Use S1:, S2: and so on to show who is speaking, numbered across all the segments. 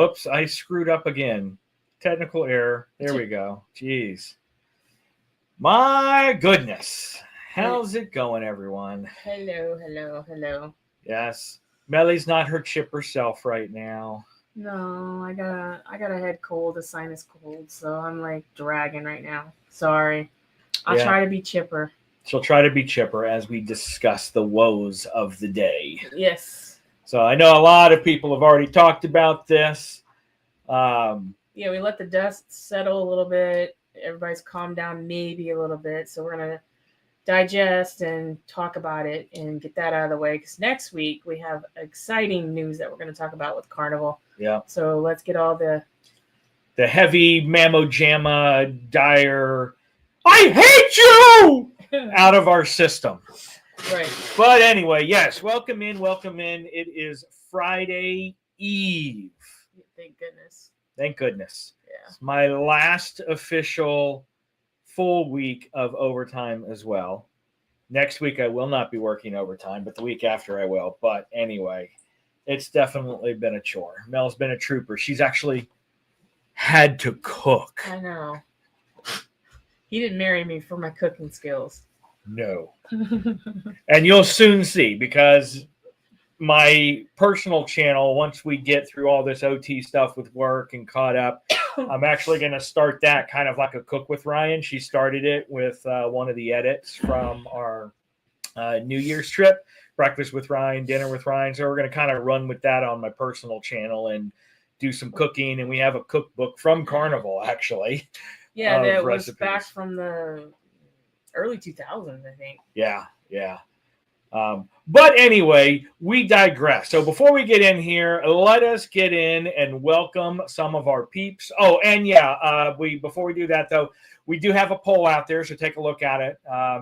S1: Oops, I screwed up again. Technical error. There we go. Jeez. My goodness. How's it going, everyone?
S2: Hello.
S1: Yes. Melly's not her chipper self right now.
S2: No, I got a head cold, a sinus cold, so I'm like dragging right now. Sorry. I'll try to be chipper.
S1: She'll try to be chipper as we discuss the woes of the day.
S2: Yes.
S1: So I know a lot of people have already talked about this.
S2: We let the dust settle a little bit. Everybody's calmed down maybe a little bit. So we're going to digest and talk about it and get that out of the way. Because next week we have exciting news that we're going to talk about with Carnival.
S1: Yeah.
S2: So let's get all the
S1: heavy mammo jamma dire I hate you out of our system.
S2: Right.
S1: But anyway, yes, welcome in. It is Friday Eve. Thank goodness.
S2: Yeah.
S1: It's my last official full week of overtime as well. Next week I will not be working overtime, but the week after I will. But anyway, it's definitely been a chore. Mel's been a trooper. She's actually had to cook.
S2: I know. He didn't marry me for my cooking skills.
S1: No. And you'll soon see, because my personal channel, once we get through all this OT stuff with work and caught up, I'm actually going to start that kind of like a Cook with Ryan. She started it with one of the edits from our New Year's trip, Breakfast with Ryan, Dinner with Ryan. So we're going to kind of run with that on my personal channel and do some cooking. And we have a cookbook from Carnival, actually.
S2: Yeah, that was back from the early 2000s, I think.
S1: Yeah. But anyway, we digress. So before we get in here, let us get in and welcome some of our peeps. Oh, and before we do that, though, we do have a poll out there, so take a look at it.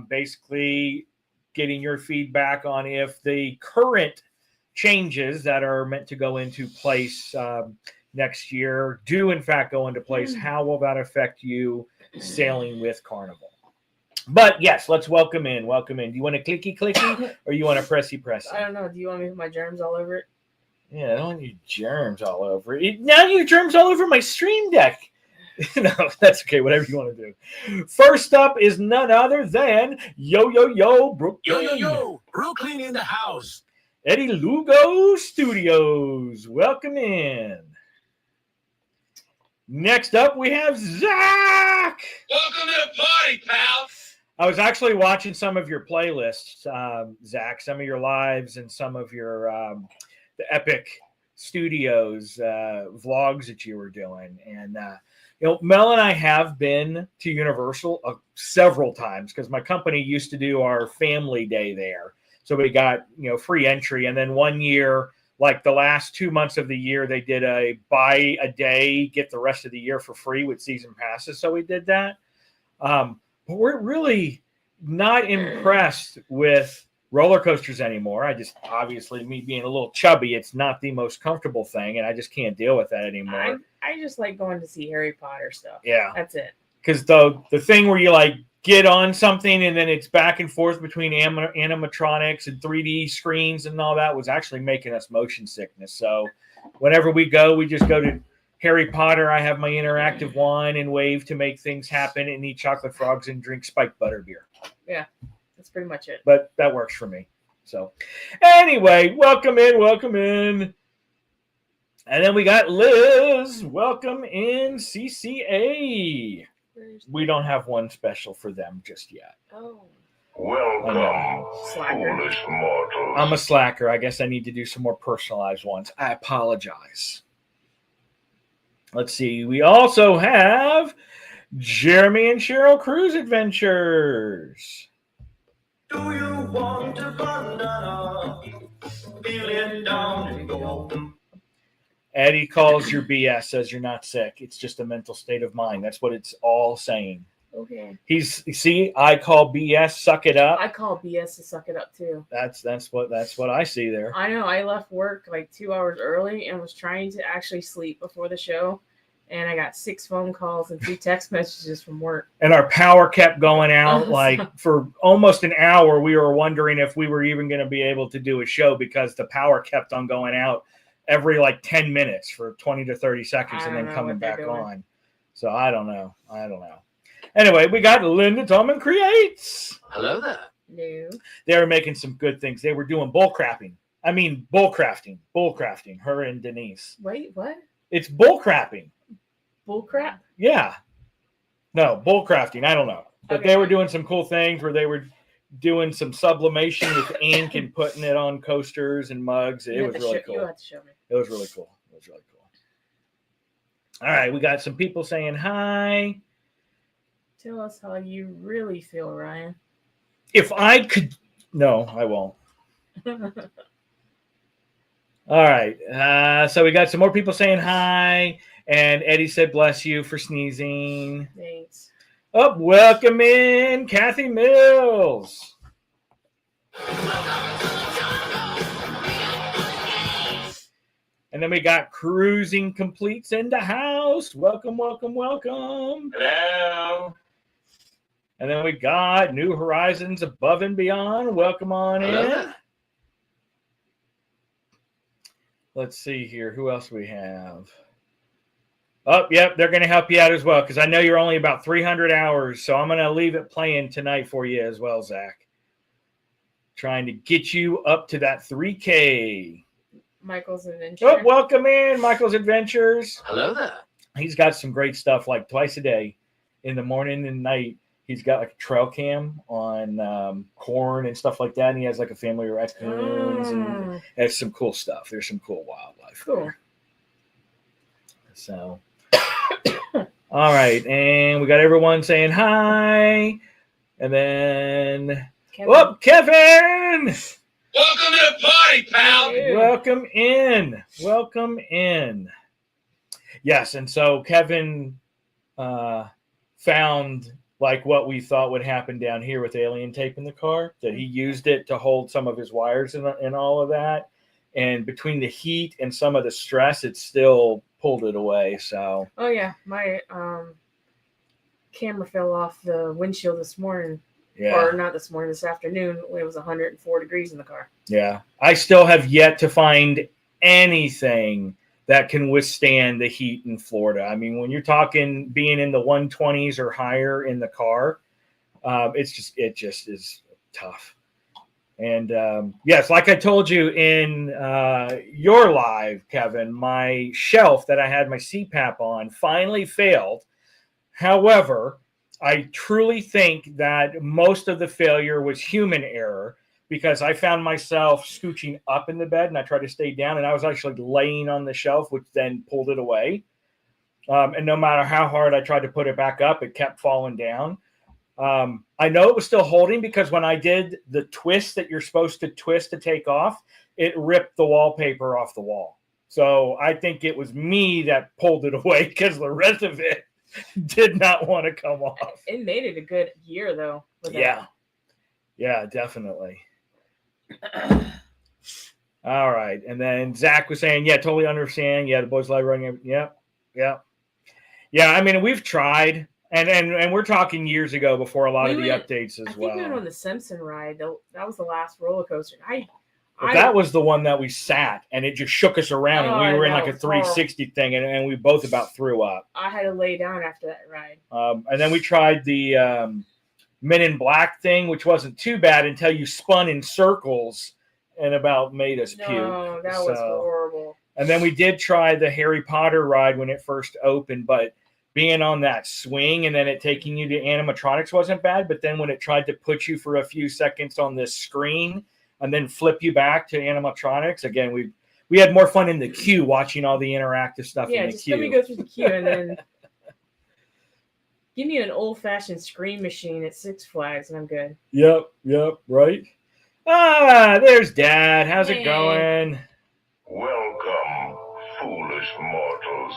S1: Basically, getting your feedback on if the current changes that are meant to go into place next year do, in fact, go into place. How will that affect you sailing with Carnival? But yes, let's welcome in. Do you want a clicky or you want a pressy?
S2: I don't know. Do you want me to put my germs all over it?
S1: Yeah, I don't want your germs all over it. Now your germs all over my stream deck. No, that's okay. Whatever you want to do. First up is none other than
S3: Brooklyn in the house.
S1: Eddie Lugo Studios. Welcome in. Next up, we have Zach.
S3: Welcome to the party, pal.
S1: I was actually watching some of your playlists, Zach, some of your lives and some of your the Epic Studios vlogs that you were doing. And, Mel and I have been to Universal several times because my company used to do our family day there. So we got, free entry. And then one year, like the last 2 months of the year, they did a buy a day, get the rest of the year for free with season passes. So we did that. But we're really not impressed with roller coasters anymore. Obviously, me being a little chubby, it's not the most comfortable thing, and I just can't deal with that anymore.
S2: I just like going to see Harry Potter stuff.
S1: Yeah.
S2: That's it.
S1: Because the thing where you get on something and then it's back and forth between animatronics and 3D screens and all that was actually making us motion sickness. So whenever we go, we just go to Harry Potter. I have my interactive wine and wave to make things happen and eat chocolate frogs and drink spiked butterbeer.
S2: Yeah, that's pretty much it.
S1: But that works for me. So anyway, welcome in. And then we got Liz. Welcome in, CCA. We don't have one special for them just yet.
S2: Oh.
S3: Welcome, foolish mortals.
S1: I'm a slacker. I guess I need to do some more personalized ones. I apologize. Let's see. We also have Jeremy and Cheryl Cruise Adventures.
S4: Do you want to bandana? Feeling down and go.
S1: Eddie calls your BS, says you're not sick. It's just a mental state of mind. That's what it's all saying.
S2: Okay.
S1: I call BS, suck it up.
S2: I call BS to suck it up too.
S1: That's what I see there.
S2: I know. I left work like 2 hours early and was trying to actually sleep before the show. And I got 6 phone calls and 2 text messages from work.
S1: And our power kept going out for almost an hour. We were wondering if we were even going to be able to do a show because the power kept on going out. every like 10 minutes for 20 to 30 seconds and then coming back on. So I don't know. Anyway, we got Linda Tallman Creates.
S3: Hello there.
S2: No.
S1: They were making some good things. They were doing bull crafting. Her and Denise.
S2: Wait, what?
S1: It's bull crapping.
S2: Bull crap?
S1: Yeah. No, bull crafting. I don't know. But they were doing some cool things where they were doing some sublimation with ink and putting it on coasters and mugs. It was really cool.
S2: You have to show me.
S1: It was really cool. All right, we got some people saying hi.
S2: Tell us how you really feel, Ryan.
S1: If I could... No, I won't. All right. So we got some more people saying hi. And Eddie said, bless you for sneezing.
S2: Thanks.
S1: Oh, welcome in, Kathy Mills. And then we got Cruising Completes in the house. Welcome.
S3: Hello.
S1: And then we got New Horizons Above and Beyond. Welcome on in. Let's see here. Who else we have? Oh, yep. They're going to help you out as well because I know you're only about 300 hours. So I'm going to leave it playing tonight for you as well, Zach. Trying to get you up to that 3K.
S2: Michael's Adventure.
S1: Oh, welcome in, Michael's Adventures.
S3: Hello there.
S1: He's got some great stuff like twice a day in the morning and night. He's got like a trail cam on corn and stuff like that. And he has like a family of raccoons and has some cool stuff. There's some cool wildlife.
S2: Cool.
S1: There. So, all right. And we got everyone saying hi. And then, Kevin.
S3: Welcome to the party, pal.
S1: Welcome in. Yes. And so Kevin found like what we thought would happen down here with alien tape in the car, that he used it to hold some of his wires and all of that. And between the heat and some of the stress, it still pulled it away. So.
S2: Oh yeah. My camera fell off the windshield this morning.
S1: Yeah.
S2: Or not this morning, this afternoon. It was 104 degrees in the car.
S1: Yeah. I still have yet to find anything that can withstand the heat in Florida. I mean, when you're talking being in the 120s or higher in the car, it just is tough. And yes, like I told you in your live, Kevin, my shelf that I had my CPAP on finally failed. However, I truly think that most of the failure was human error, because I found myself scooching up in the bed and I tried to stay down, and I was actually laying on the shelf, which then pulled it away. And no matter how hard I tried to put it back up, it kept falling down. I know it was still holding because when I did the twist that you're supposed to twist to take off, it ripped the wallpaper off the wall. So I think it was me that pulled it away because the rest of it did not want to come off.
S2: It made it a good year, though.
S1: Yeah, definitely. All right. And then Zach was saying, yeah, totally understand. Yeah, the boys live running. Yeah. I mean, we've tried, and we're talking years ago before a lot of the updates as well.
S2: I think we went on the Simpson ride. That was the last roller coaster.
S1: That was the one that we sat, and it just shook us around, and we were in like a 360 thing, and we both about threw up.
S2: I had to lay down after that ride.
S1: And then we tried the Men in Black thing, which wasn't too bad until you spun in circles and about made us puke.
S2: No, that was horrible.
S1: And then we did try the Harry Potter ride when it first opened, but being on that swing and then it taking you to animatronics wasn't bad. But then when it tried to put you for a few seconds on this screen and then flip you back to animatronics, again, we had more fun in the queue watching all the interactive stuff in the queue.
S2: Yeah, just let me go through the queue and then give me an old-fashioned screen machine at Six Flags and I'm good.
S1: Yep, right. There's Dad. How's it going?
S3: Welcome, foolish mortals.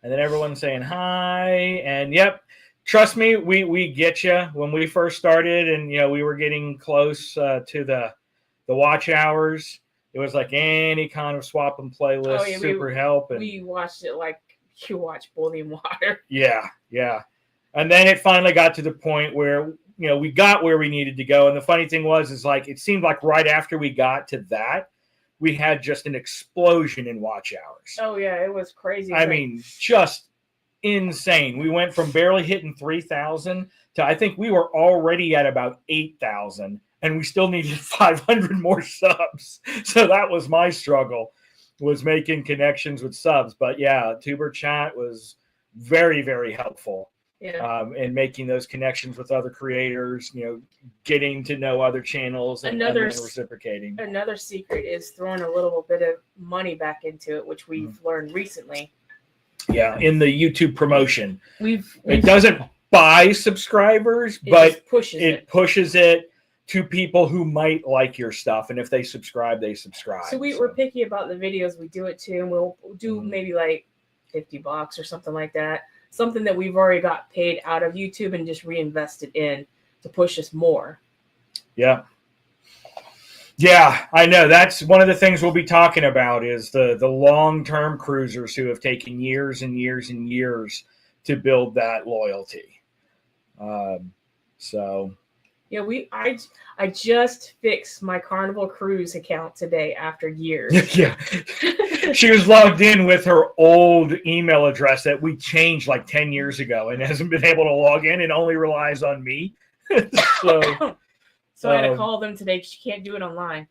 S1: And then everyone's saying hi. And yep, trust me, we get you. When we first started and we were getting close to the watch hours, it was like any kind of swap and playlist, super help. And
S2: we watched it like you watch boiling water.
S1: Yeah. And then it finally got to the point where we got where we needed to go. And the funny thing was like it seemed like right after we got to that, we had just an explosion in watch hours.
S2: Oh yeah, it was crazy.
S1: I mean, just insane. We went from barely hitting 3,000 to I think we were already at about 8,000, and we still needed 500 more subs. So that was my struggle, was making connections with subs. But yeah, Tuber Chat was very, very helpful.
S2: Yeah.
S1: And making those connections with other creators, getting to know other channels and then reciprocating.
S2: Another secret is throwing a little bit of money back into it, which we've learned recently.
S1: Yeah, in the YouTube promotion.
S2: It
S1: doesn't buy subscribers, but
S2: it
S1: pushes it to people who might like your stuff. And if they subscribe, they subscribe.
S2: So we're picky about the videos we do it to, and we'll do maybe like $50 or something like that. Something that we've already got paid out of YouTube and just reinvested in to push us more.
S1: Yeah. Yeah, I know. That's one of the things we'll be talking about is the long-term cruisers who have taken years and years and years to build that loyalty.
S2: Yeah, I just fixed my Carnival Cruise account today after years.
S1: Yeah. She was logged in with her old email address that we changed like 10 years ago and hasn't been able to log in and only relies on me.
S2: So I had to call them today because you can't do it online.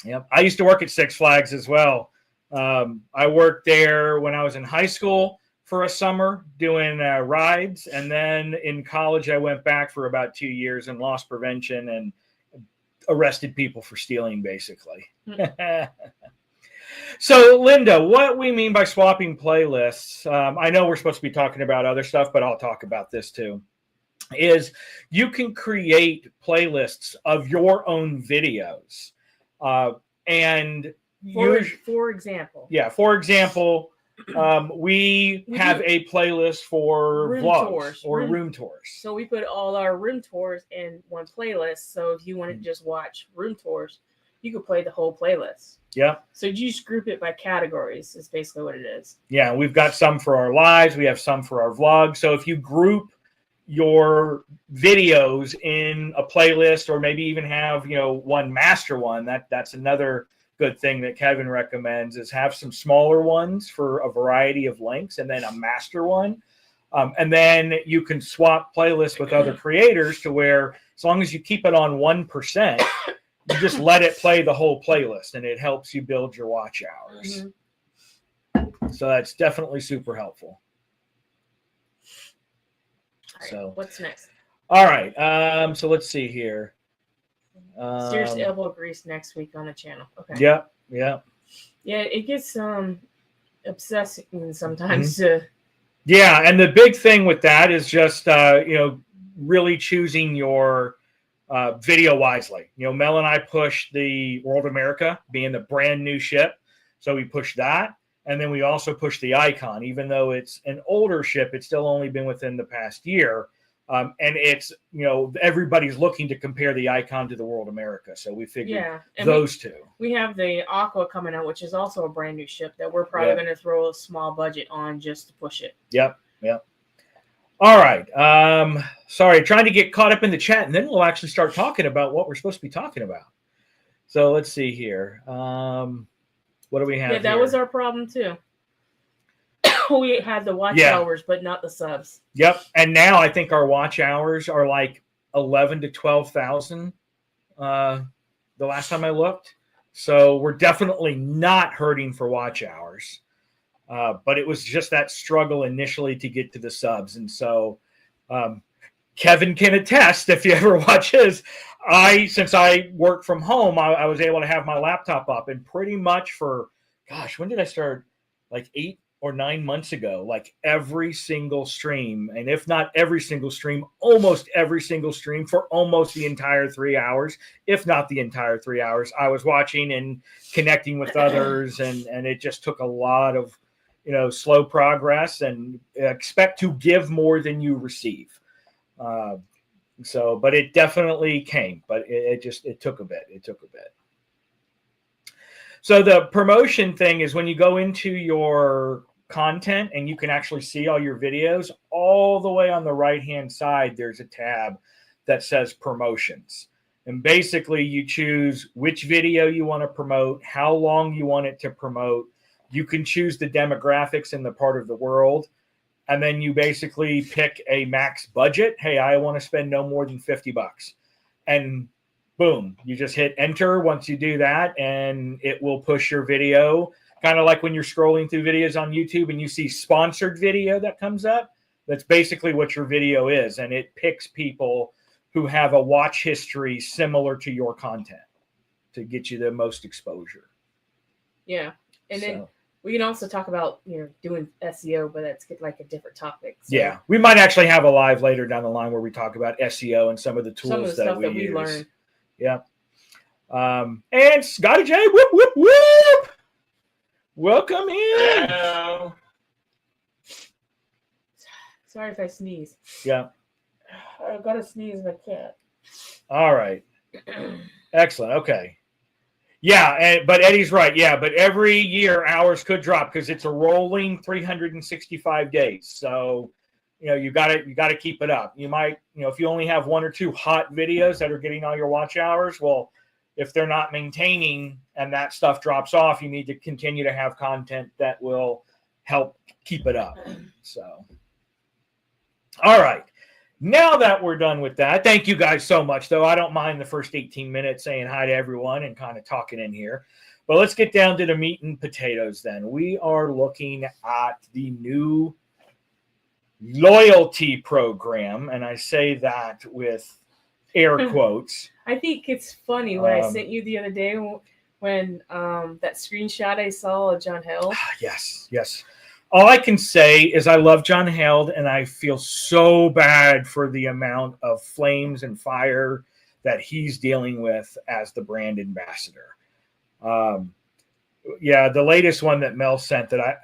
S1: Yep. I used to work at Six Flags as well. I worked there when I was in high school for a summer doing rides. And then in college, I went back for about 2 years in loss prevention and arrested people for stealing, basically. So, Linda, what we mean by swapping playlists, I know we're supposed to be talking about other stuff, but I'll talk about this too, is you can create playlists of your own videos. And
S2: for example.
S1: Yeah, for example, we have a playlist for vlogs or room tours.
S2: So we put all our room tours in one playlist. So if you want to just watch room tours, you could play the whole playlist.
S1: Yeah.
S2: So you just group it by categories is basically what it is.
S1: Yeah, we've got some for our lives. We have some for our vlogs. So if you group your videos in a playlist or maybe even have, one master one, that's another good thing that Kevin recommends is have some smaller ones for a variety of lengths and then a master one. And then you can swap playlists with other creators to where as long as you keep it on 1%, you just let it play the whole playlist and it helps you build your watch hours. Mm-hmm. So that's definitely super helpful.
S2: All right, so what's next?
S1: All right. So let's see here.
S2: Serious elbow grease next week on the channel. Okay.
S1: Yeah. Yeah.
S2: Yeah, it gets obsessing sometimes.
S1: Yeah, and the big thing with that is just really choosing your video wisely. Mel and I pushed the World America being the brand new ship, so we pushed that, and then we also pushed the Icon. Even though it's an older ship, it's still only been within the past year. And it's, everybody's looking to compare the Icon to the World America. So we figured those two.
S2: We have the Aqua coming out, which is also a brand new ship that we're probably going to throw a small budget on just to push it.
S1: Yep. Yep. All right. Sorry, trying to get caught up in the chat, and then we'll actually start talking about what we're supposed to be talking about. So let's see here. What do we have?
S2: Yeah, that was our problem too. We had the watch hours, but not the subs.
S1: Yep. And now I think our watch hours are like 11 to 12,000 the last time I looked. So we're definitely not hurting for watch hours. But it was just that struggle initially to get to the subs. And so Kevin can attest, if you ever watch his, since I work from home, I was able to have my laptop up and pretty much for, when did I start? Like 8 or 9 months ago, like every single stream, and if not every single stream, almost every single stream for almost the entire 3 hours, if not the entire 3 hours, I was watching and connecting with others. And it just took a lot of, slow progress, and expect to give more than you receive. But it definitely came, but it took a bit. It took a bit. So the promotion thing is when you go into your content and you can actually see all your videos, all the way on the right-hand side, there's a tab that says promotions. And basically you choose which video you want to promote, how long you want it to promote. You can choose the demographics in the part of the world. And then you basically pick a max budget. Hey, I want to spend no more than $50. And boom, you just hit enter once you do that, and it will push your video. Kind of like when you're scrolling through videos on YouTube and you see sponsored video that comes up. That's basically what your video is. And it picks people who have a watch history similar to your content to get you the most exposure.
S2: Yeah. And then we can also talk about, doing SEO, but that's like a different topic. So.
S1: Yeah. We might actually have a live later down the line where we talk about SEO and some of the tools that we use. Learn. Yeah. And Scotty J, whoop, whoop, whoop. Welcome in.
S5: Hello.
S2: Sorry if I sneeze.
S1: Yeah.
S2: I've got to sneeze if I can't.
S1: All right. Excellent. Okay. Yeah, but Eddie's right. Yeah, but every year hours could drop because it's a rolling 365 days. So, you got to keep it up. You might, if you only have one or two hot videos that are getting all your watch hours, well, if they're not maintaining and that stuff drops off, you need to continue to have content that will help keep it up. So, all right. Now that we're done with that, thank you guys so much, though. I don't mind the first 18 minutes saying hi to everyone and kind of talking in here. But let's get down to the meat and potatoes then. We are looking at the new loyalty program, and I say that with air quotes.
S2: I think it's funny what I sent you the other day when that screenshot I saw of John Held.
S1: Yes. All I can say is I love John Held, and I feel so bad for the amount of flames and fire that he's dealing with as the brand ambassador. The latest one that Mel sent that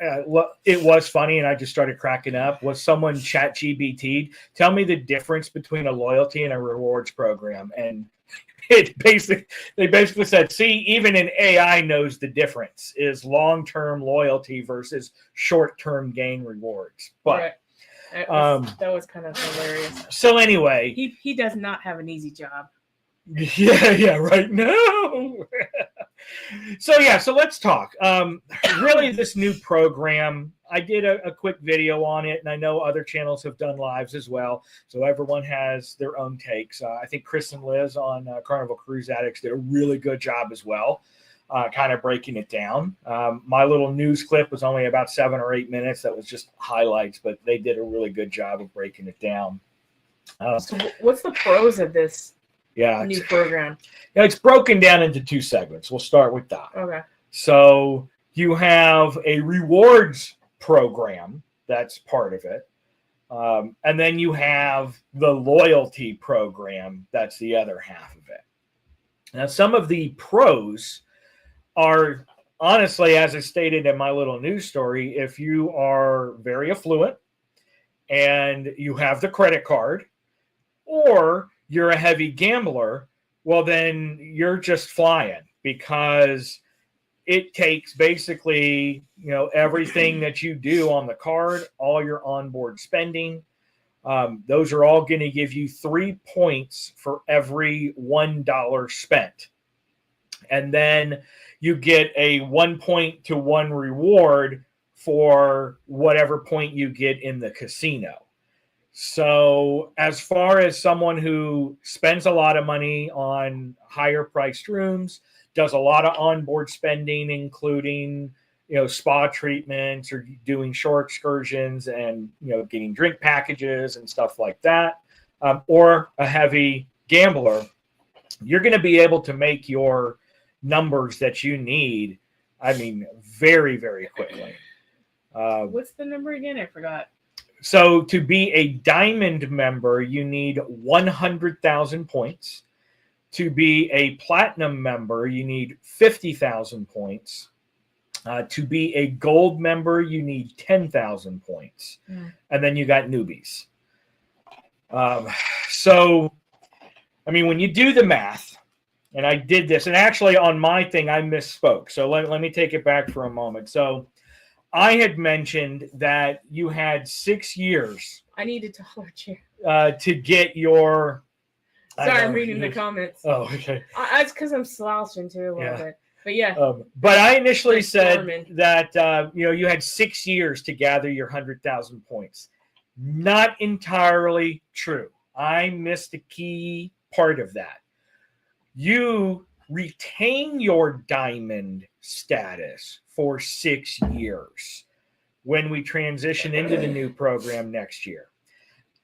S1: it was funny, and I just started cracking up, was someone ChatGPT'd, tell me the difference between a loyalty and a rewards program. And they basically said, see, even an AI knows the difference is long-term loyalty versus short-term gain rewards. But
S2: right. That was kind of hilarious.
S1: So anyway,
S2: he does not have an easy job.
S1: Yeah, right now. So let's talk. Really, this new program, I did a quick video on it, and I know other channels have done lives as well. So everyone has their own takes. I think Chris and Liz on Carnival Cruise Addicts did a really good job as well, kind of breaking it down. My little news clip was only about 7 or 8 minutes. That was just highlights, but they did a really good job of breaking it down.
S2: So what's the pros of this? New program.
S1: It's broken down into 2 segments. We'll start with that.
S2: Okay.
S1: So you have a rewards program that's part of it. And then you have the loyalty program that's the other half of it. Now, some of the pros are, honestly, as I stated in my little news story, if you are very affluent and you have the credit card, or you're a heavy gambler, well, then you're just flying, because it takes basically, everything that you do on the card, all your onboard spending. Those are all going to give you 3 points for every $1 spent. And then you get a 1 point to 1 reward for whatever point you get in the casino. So as far as someone who spends a lot of money on higher priced rooms, does a lot of onboard spending, including, spa treatments or doing shore excursions and, getting drink packages and stuff like that, or a heavy gambler, you're going to be able to make your numbers that you need, very, very quickly.
S2: What's the number again? I forgot.
S1: So to be a diamond member, you need 100,000 points. To be a platinum member, you need 50,000 points. To be a gold member, you need 10,000 points. And then you got newbies. So, when you do the math, and I did this, and actually on my thing, I misspoke. So let me take it back for a moment. So I had mentioned that you had 6 years.
S2: I need a taller chair.
S1: To get your
S2: Sorry, I'm reading the comments.
S1: Oh, okay.
S2: That's because I'm slouching too a little bit. But yeah.
S1: But I initially said
S2: storming.
S1: that you had 6 years to gather your 100,000 points. Not entirely true. I missed a key part of that. You retain your diamond status for 6 years when we transition into the new program next year.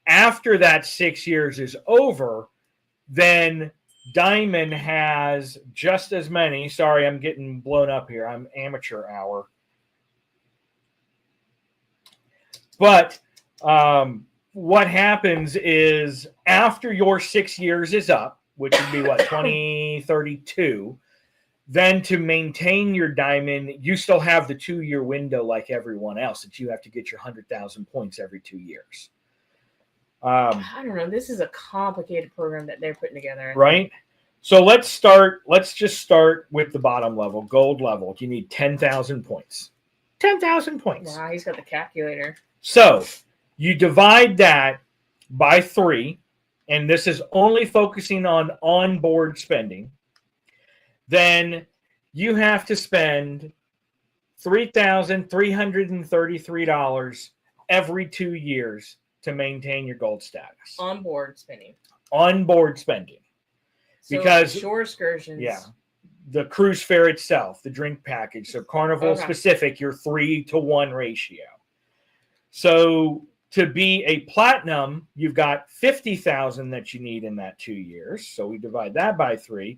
S1: After that 6 years is over, then diamond has just as many. Sorry, I'm getting blown up here. I'm amateur hour. But what happens is after your 6 years is up, which would be what, 2032, then to maintain your diamond, you still have the 2-year window like everyone else that you have to get your 100,000 points every 2 years.
S2: I don't know. This is a complicated program that they're putting together.
S1: Right? So let's just start with the bottom level, gold level. You need 10,000 points. 10,000 points.
S2: Wow, he's got the calculator.
S1: So you divide that by 3, and this is only focusing on onboard spending. Then you have to spend $3,333 every 2 years to maintain your gold status.
S2: Onboard spending.
S1: Onboard spending.
S2: So
S1: because
S2: shore excursions.
S1: Yeah. The cruise fare itself, the drink package. So Carnival specific, your 3-to-1 ratio. So to be a platinum, you've got 50,000 that you need in that 2 years. So we divide that by 3,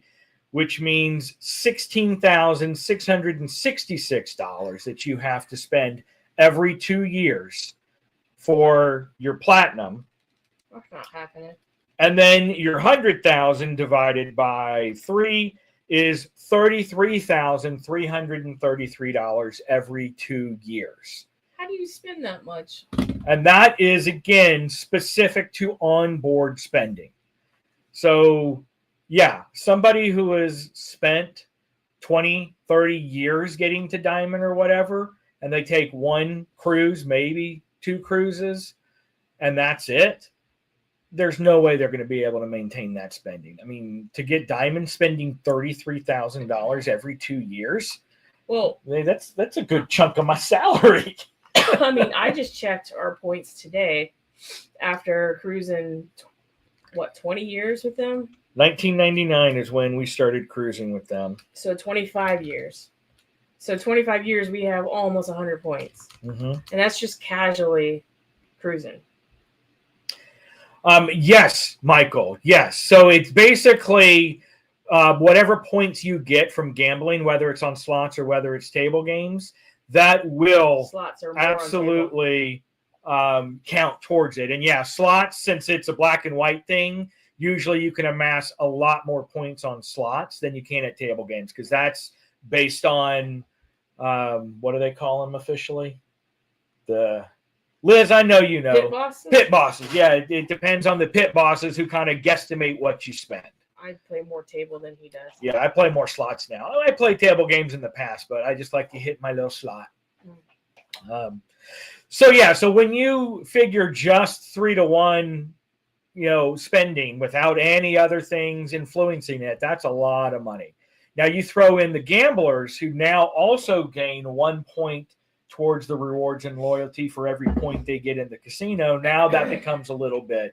S1: which means $16,666 that you have to spend every 2 years for your platinum.
S2: That's not happening.
S1: And then your 100,000 divided by 3 is $33,333 every 2 years.
S2: How do you spend that much?
S1: And that is, again, specific to onboard spending. So, yeah, somebody who has spent 20, 30 years getting to diamond or whatever, and they take one cruise, maybe 2 cruises, and that's it, there's no way they're going to be able to maintain that spending. I mean, to get diamond spending $33,000 every 2 years,
S2: well,
S1: that's a good chunk of my salary.
S2: I mean, I just checked our points today after cruising, 20 years with them?
S1: 1999 is when we started cruising with them.
S2: So 25 years. So 25 years, we have almost 100 points.
S1: Mm-hmm.
S2: And that's just casually cruising.
S1: Yes, Michael. Yes. So it's basically whatever points you get from gambling, whether it's on slots or whether it's table games, that will
S2: slots are
S1: absolutely count towards it. And yeah, slots, since it's a black and white thing, usually you can amass a lot more points on slots than you can at table games, because that's based on what do they call them officially? Liz, I know you know.
S2: Pit bosses?
S1: Pit bosses. Yeah, it depends on the pit bosses who kind of guesstimate what you spend.
S2: I play more table than he does.
S1: Yeah, I play more slots now. I played table games in the past, but I just like to hit my little slot. So when you figure just 3-to-1, spending without any other things influencing it, that's a lot of money. Now you throw in the gamblers who now also gain 1 point towards the rewards and loyalty for every point they get in the casino. Now that becomes a little bit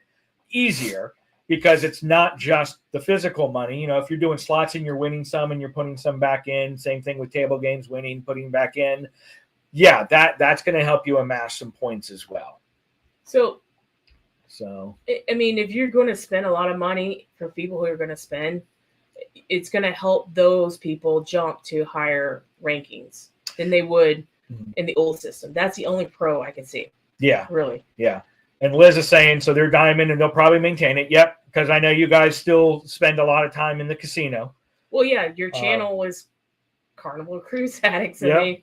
S1: easier, because it's not just the physical money. If you're doing slots and you're winning some and you're putting some back in, same thing with table games, winning, putting back in. Yeah, that's going to help you amass some points as well.
S2: So,
S1: I
S2: mean, if you're going to spend a lot of money for people who are going to spend, it's going to help those people jump to higher rankings than they would in the old system. That's the only pro I can see.
S1: Yeah.
S2: Really.
S1: Yeah. And Liz is saying, so they're diamond and they'll probably maintain it. Yep. Because I know you guys still spend a lot of time in the casino.
S2: Well, yeah, your channel was Carnival Cruise Addicts.
S1: Yep.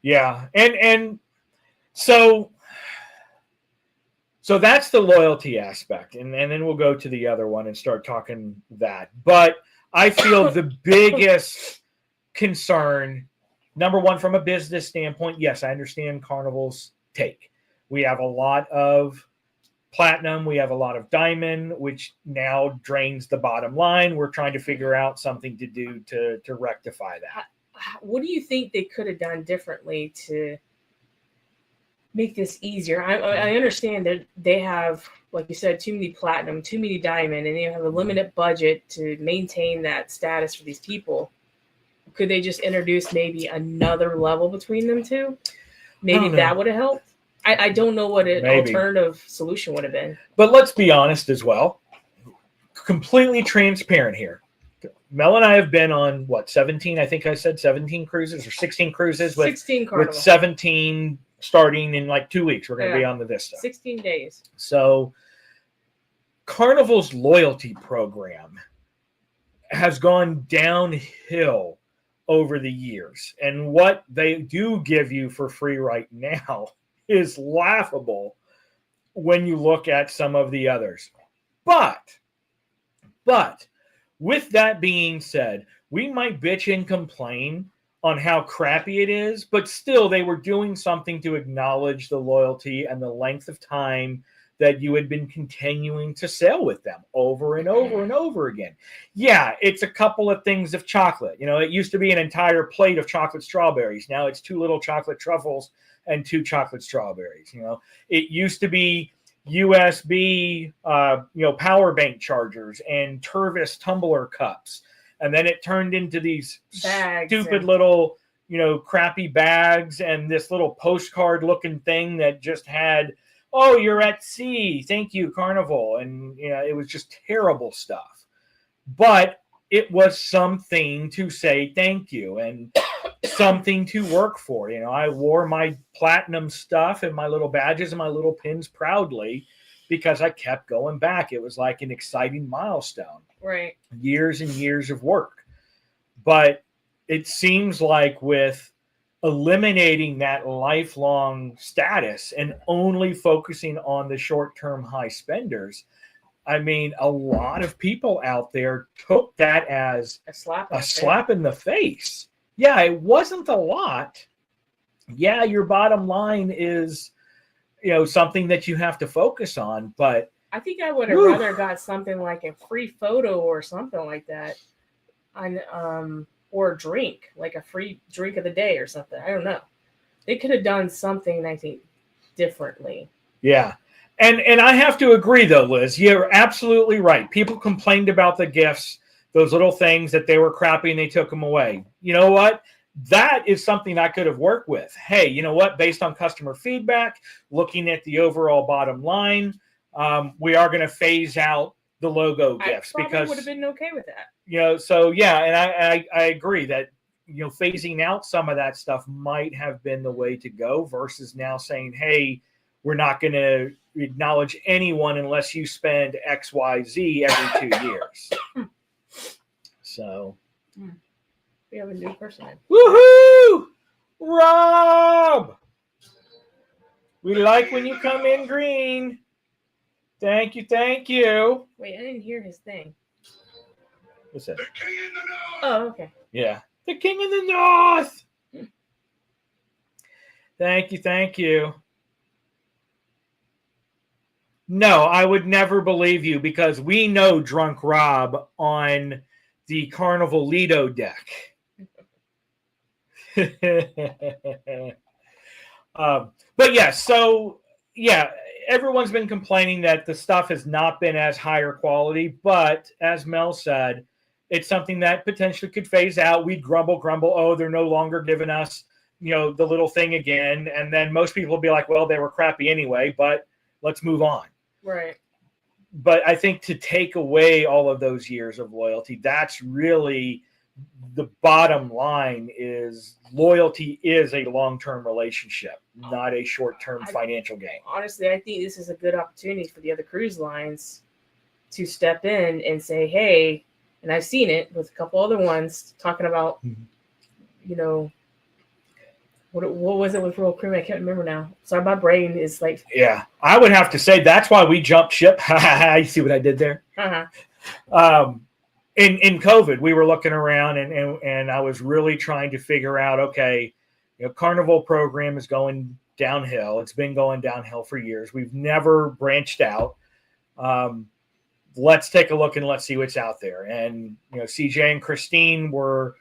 S2: Yeah.
S1: And so that's the loyalty aspect. And then we'll go to the other one and start talking that. But I feel the biggest concern, number one, from a business standpoint, yes, I understand Carnival's take. We have a lot of platinum, we have a lot of diamond, which now drains the bottom line. We're trying to figure out something to do to rectify that.
S2: What do you think they could have done differently to make this easier? I understand that they have, like you said, too many platinum, too many diamond, and they have a limited budget to maintain that status for these people. Could they just introduce maybe another level between them two? Maybe that would have helped. I don't know what an alternative solution would have been.
S1: But let's be honest as well. Completely transparent here. Mel and I have been on, 17? I think I said 17 cruises or 16 cruises with
S2: 16 Carnival.
S1: With 17 starting in like 2 weeks. We're going to be on the Vista.
S2: 16 days.
S1: So Carnival's loyalty program has gone downhill over the years. And what they do give you for free right now is laughable when you look at some of the others. But with that being said, we might bitch and complain on how crappy it is, but still they were doing something to acknowledge the loyalty and the length of time that you had been continuing to sail with them over and over and over again. Yeah, it's a couple of things of chocolate. It used to be an entire plate of chocolate strawberries. Now it's 2 little chocolate truffles and 2 chocolate strawberries. It used to be USB, power bank chargers and Tervis tumbler cups. And then it turned into these stupid little, crappy bags and this little postcard looking thing that just had, "Oh, you're at sea. Thank you, Carnival." And, it was just terrible stuff. But it was something to say thank you and something to work for. I wore my platinum stuff and my little badges and my little pins proudly because I kept going back. It was like an exciting milestone.
S2: Right.
S1: Years and years of work. But it seems like with eliminating that lifelong status and only focusing on the short-term high spenders, I mean, a lot of people out there took that as a slap in the face. Yeah, it wasn't a lot. Yeah, your bottom line is, something that you have to focus on. But
S2: I think I would have rather got something like a free photo or something like that, or a drink, like a free drink of the day or something. I don't know. They could have done something, I think, differently. Yeah.
S1: And I have to agree, though, Liz. You're absolutely right. People complained about the gifts, those little things that they were crappy and they took them away. You know what? That is something I could have worked with. Hey, you know what? Based on customer feedback, looking at the overall bottom line, we are going to phase out the logo gifts because
S2: would have been okay with that.
S1: So yeah, and I agree that phasing out some of that stuff might have been the way to go versus now saying, hey, we're not going to acknowledge anyone unless you spend XYZ every 2 years. So
S2: we have a new person.
S1: Woohoo! Rob! We like when you come in green. Thank you.
S2: Wait, I didn't hear his thing.
S1: What's that?
S3: The king in the north.
S2: Oh, okay.
S1: Yeah. The king of the north. Thank you. No, I would never believe you because we know Drunk Rob on the Carnival Lido deck. But yeah, so yeah, everyone's been complaining that the stuff has not been as higher quality, but as Mel said, it's something that potentially could phase out. We'd grumble. Oh, they're no longer giving us, the little thing again. And then most people will be like, well, they were crappy anyway, but let's move on.
S2: Right.
S1: But I think to take away all of those years of loyalty, that's really the bottom line. Is loyalty is a long-term relationship, not a short-term financial gain.
S2: Honestly, I think this is a good opportunity for the other cruise lines to step in and say, hey, and I've seen it with a couple other ones talking about, what was it with Royal Caribbean? I can't remember now. Sorry, my brain is like.
S1: Yeah, I would have to say that's why we jumped ship. You see what I did there?
S2: Uh-huh.
S1: In COVID, we were looking around and I was really trying to figure out, okay, Carnival program is going downhill. It's been going downhill for years. We've never branched out. Let's take a look and let's see what's out there. And, CJ and Christine were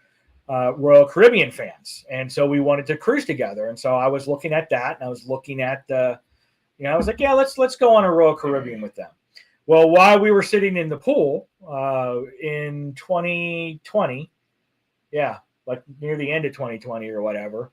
S1: Royal Caribbean fans. And so we wanted to cruise together. And so I was looking at that, and I was looking at I was like, yeah, let's go on a Royal Caribbean with them. Well, while we were sitting in the pool in 2020, like near the end of 2020 or whatever,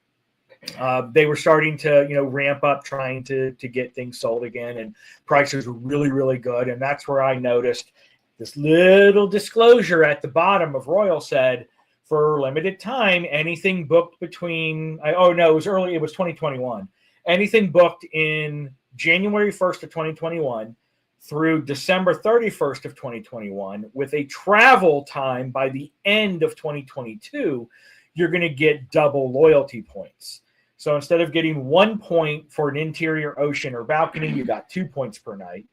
S1: they were starting to, ramp up, trying to get things sold again, and prices were really, really good. And that's where I noticed this little disclosure at the bottom of Royal said, for limited time, anything booked between, it was 2021. Anything booked in January 1st of 2021 through December 31st of 2021 with a travel time by the end of 2022, you're going to get double loyalty points. So instead of getting 1 point for an interior ocean or balcony, you got 2 points per night.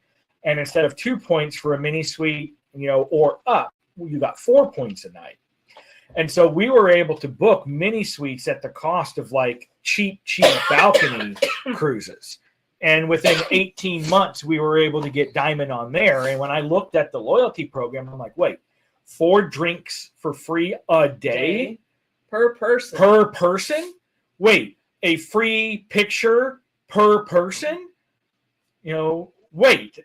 S1: And instead of 2 points for a mini suite, or up, you got 4 points a night. And so we were able to book mini suites at the cost of like cheap balcony cruises. And within 18 months, we were able to get Diamond on there. And when I looked at the loyalty program, I'm like, wait, 4 drinks for free a day?
S2: Per person?
S1: Per person? Wait, a free picture per person? Wait,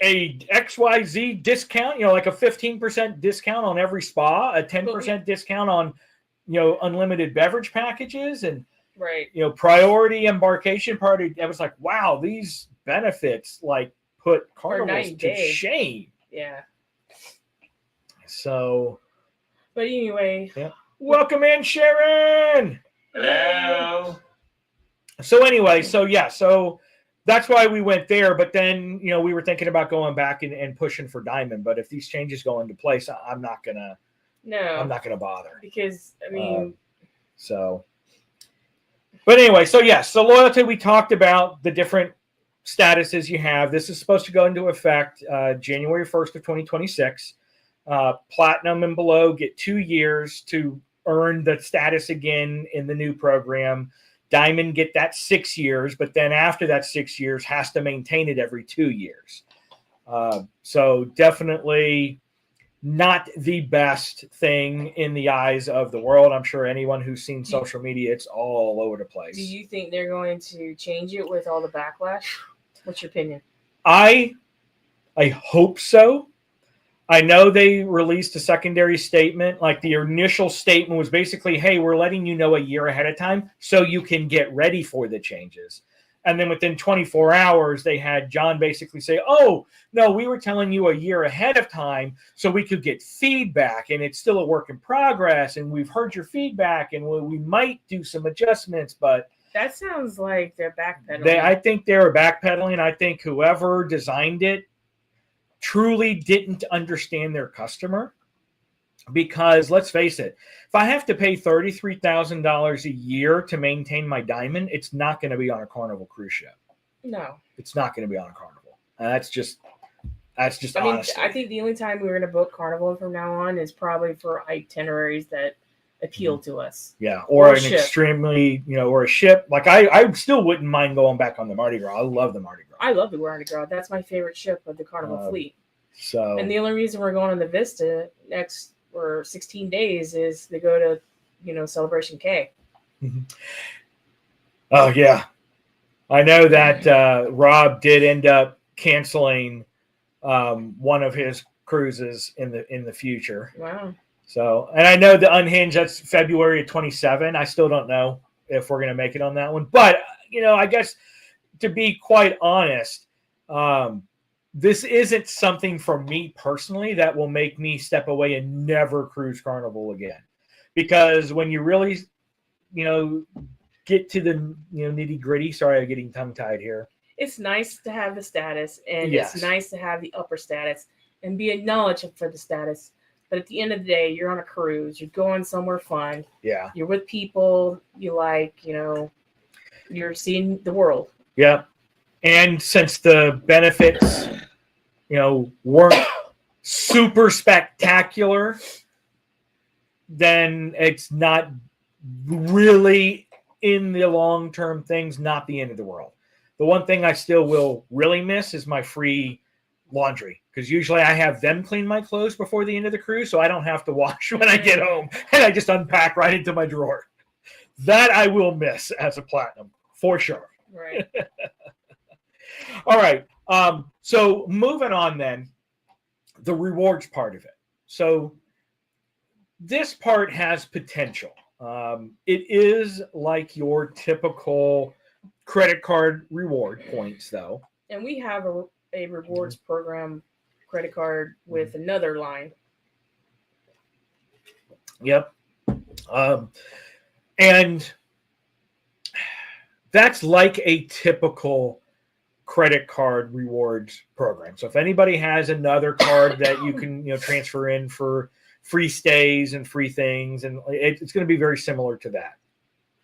S1: a XYZ discount, like a 15% discount on every spa, a 10% discount on, unlimited beverage packages, and
S2: right,
S1: priority embarkation party. I was like, wow, these benefits like put Carnivals to shame.
S2: Yeah.
S1: So,
S2: but anyway,
S1: welcome in, Sharon.
S3: Hello.
S1: So anyway, so that's why we went there. But then, we were thinking about going back and pushing for Diamond. But if these changes go into place, I'm not gonna bother,
S2: because I mean,
S1: But anyway, so loyalty, we talked about the different statuses you have. This is supposed to go into effect January 1st of 2026. Platinum and below get 2 years to earn the status again in the new program. Diamond get that 6 years, but then after that 6 years has to maintain it every 2 years. So definitely not the best thing in the eyes of the world. I'm sure anyone who's seen social media, it's all over the place.
S2: Do you think they're going to change it with all the backlash? What's your opinion?
S1: I hope so. I know they released a secondary statement. Like the initial statement was basically, hey, we're letting you know a year ahead of time so you can get ready for the changes. And then within 24 hours, they had John basically say, oh, no, we were telling you a year ahead of time so we could get feedback, and it's still a work in progress, and we've heard your feedback, and we might do some adjustments, but
S2: that sounds like they're backpedaling.
S1: I think they were backpedaling. I think whoever designed it truly didn't understand their customer, because let's face it, if I have to pay $33,000 a year to maintain my Diamond, it's not going to be on a Carnival cruise ship.
S2: No,
S1: it's not going to be on a Carnival. That's just honestly.
S2: I think the only time we're going to book Carnival from now on is probably for itineraries that appeal to us.
S1: Yeah, or an extremely, or a ship. Like I still wouldn't mind going back on the Mardi Gras. I love the Mardi Gras.
S2: I love the Mardi Gras. That's my favorite ship of the Carnival fleet.
S1: So,
S2: and the only reason we're going on the Vista next for 16 days is to go to, Celebration K.
S1: Mm-hmm. Oh yeah, I know that Rob did end up canceling one of his cruises in the future.
S2: Wow.
S1: So, and I know the Unhinged, that's February of 27. I still don't know if we're going to make it on that one. But, I guess to be quite honest, this isn't something for me personally that will make me step away and never cruise Carnival again. Because when you really, get to the nitty gritty, sorry, I'm getting tongue tied here.
S2: It's nice to have the status, and It's nice to have the upper status and be acknowledged for the status. But at the end of the day, you're on a cruise. You're going somewhere fun.
S1: Yeah.
S2: You're with people you like, you're seeing the world.
S1: Yeah. And since the benefits, weren't super spectacular, then it's not really in the long-term things, not the end of the world. The one thing I still will really miss is my free laundry, because usually I have them clean my clothes before the end of the cruise, so I don't have to wash when I get home, and I just unpack right into my drawer. That I will miss as a platinum, for sure.
S2: Right.
S1: All right. So moving on then, the rewards part of it. So this part has potential. It is like your typical credit card reward points, though.
S2: And we have a rewards program credit card with another line.
S1: Yep. And that's like a typical credit card rewards program. So if anybody has another card that you can, transfer in for free stays and free things, and it's going to be very similar to that.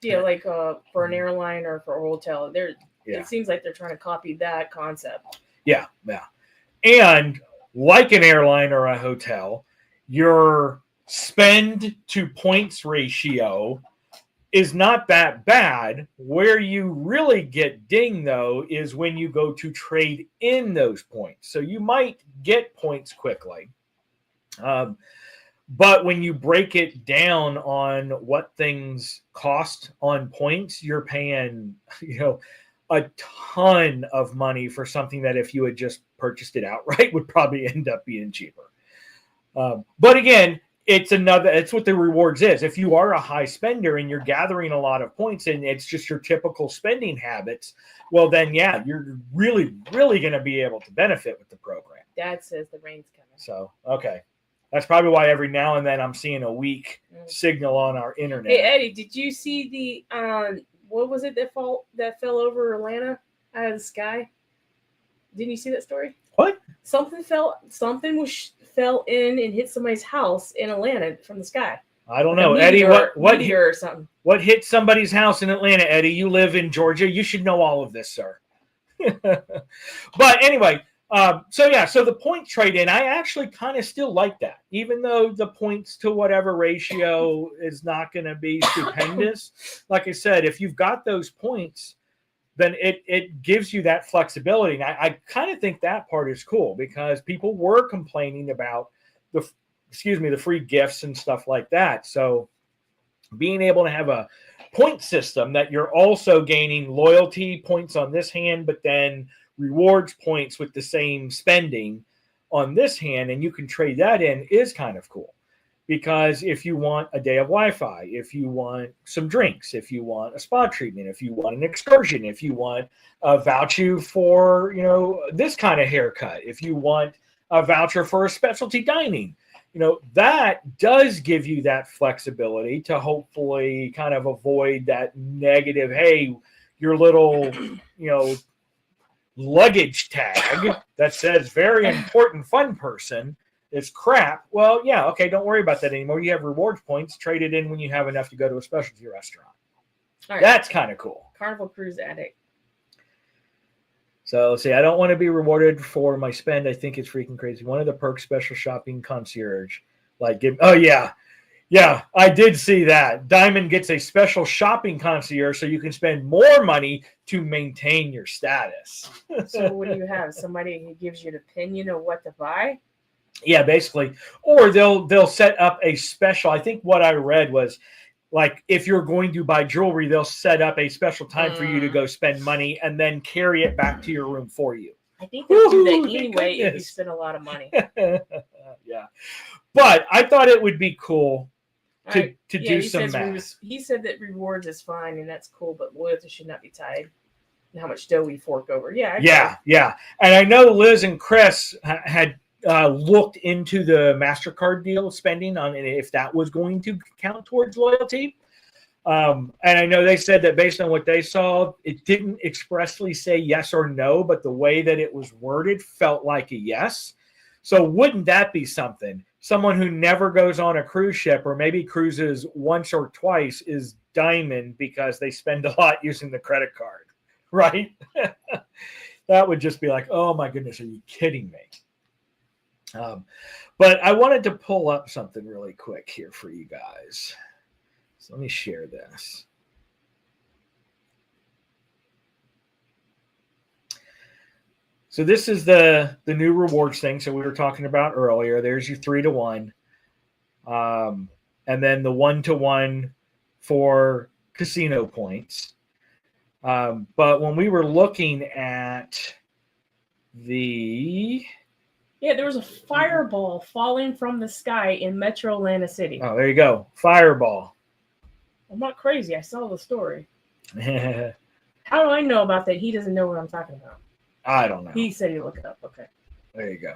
S2: Yeah, like for an airline or for a hotel, it seems like they're trying to copy that concept.
S1: Yeah. And like an airline or a hotel, your spend to points ratio is not that bad. Where you really get dinged, though, is when you go to trade in those points. So you might get points quickly. But when you break it down on what things cost on points, you're paying, a ton of money for something that if you had just purchased it outright would probably end up being cheaper. But again, it's what the rewards is. If you are a high spender and you're gathering a lot of points and it's just your typical spending habits, well then, yeah, you're really, really going to be able to benefit with the program.
S2: Dad says the rain's coming.
S1: So, okay. That's probably why every now and then I'm seeing a weak signal on our internet.
S2: Hey, Eddie, did you see the, what was it that fell over Atlanta out of the sky? Didn't you see that story?
S1: What?
S2: Something fell in and hit somebody's house in Atlanta from the sky.
S1: I don't know, Eddie. What
S2: hit or something?
S1: What hit somebody's house in Atlanta, Eddie? You live in Georgia. You should know all of this, sir. But anyway, so the point trade in, I actually kind of still like that, even though the points to whatever ratio is not going to be stupendous. Like I said, if you've got those points, then it gives you that flexibility. And I kind of think that part is cool, because people were complaining about the free gifts and stuff like that. So being able to have a point system that you're also gaining loyalty points on this hand, but then rewards points with the same spending on this hand, and you can trade that in, is kind of cool. Because if you want a day of Wi-Fi, if you want some drinks, if you want a spa treatment, if you want an excursion, if you want a voucher for, this kind of haircut, if you want a voucher for a specialty dining, that does give you that flexibility to hopefully kind of avoid that negative, hey, your little, luggage tag that says very important fun person is crap. Well, yeah, okay, don't worry about that anymore. You have rewards points, trade it in when you have enough to go to a specialty restaurant. All right. That's kind of cool.
S2: Carnival Cruise Addict.
S1: So let's see, I don't want to be rewarded for my spend. I think it's freaking crazy. One of the perks, special shopping concierge. Yeah, I did see that. Diamond gets a special shopping concierge so you can spend more money to maintain your status.
S2: So what do you have? Somebody who gives you an opinion of what to buy?
S1: Yeah, basically. Or they'll set up a special. I think what I read was, like, if you're going to buy jewelry, they'll set up a special time for you to go spend money and then carry it back to your room for you.
S2: I think they'll do that anyway if you spend a lot of money.
S1: Yeah. But I thought it would be cool to do some math.
S2: He said that rewards is fine and that's cool, but loyalty should not be tied to how much dough we fork over. Yeah.
S1: And I know Liz and Chris had looked into the MasterCard deal spending on if that was going to count towards loyalty. And I know they said that based on what they saw, it didn't expressly say yes or no, but the way that it was worded felt like a yes. So wouldn't that be something? Someone who never goes on a cruise ship or maybe cruises once or twice is Diamond because they spend a lot using the credit card, right? That would just be like, oh my goodness, are you kidding me? But I wanted to pull up something really quick here for you guys. So let me share this. So this is the new rewards thing. So we were talking about earlier. There's your 3-to-1, and then the 1-to-1 for casino points. But when we were looking at the
S2: there was a fireball falling from the sky in Metro Atlanta City.
S1: Oh, there you go. Fireball.
S2: I'm not crazy. I saw the story.
S1: I
S2: How do I know about that? He doesn't know what I'm talking about.
S1: don't know.
S2: He said he'd look it up. Okay.
S1: There you go.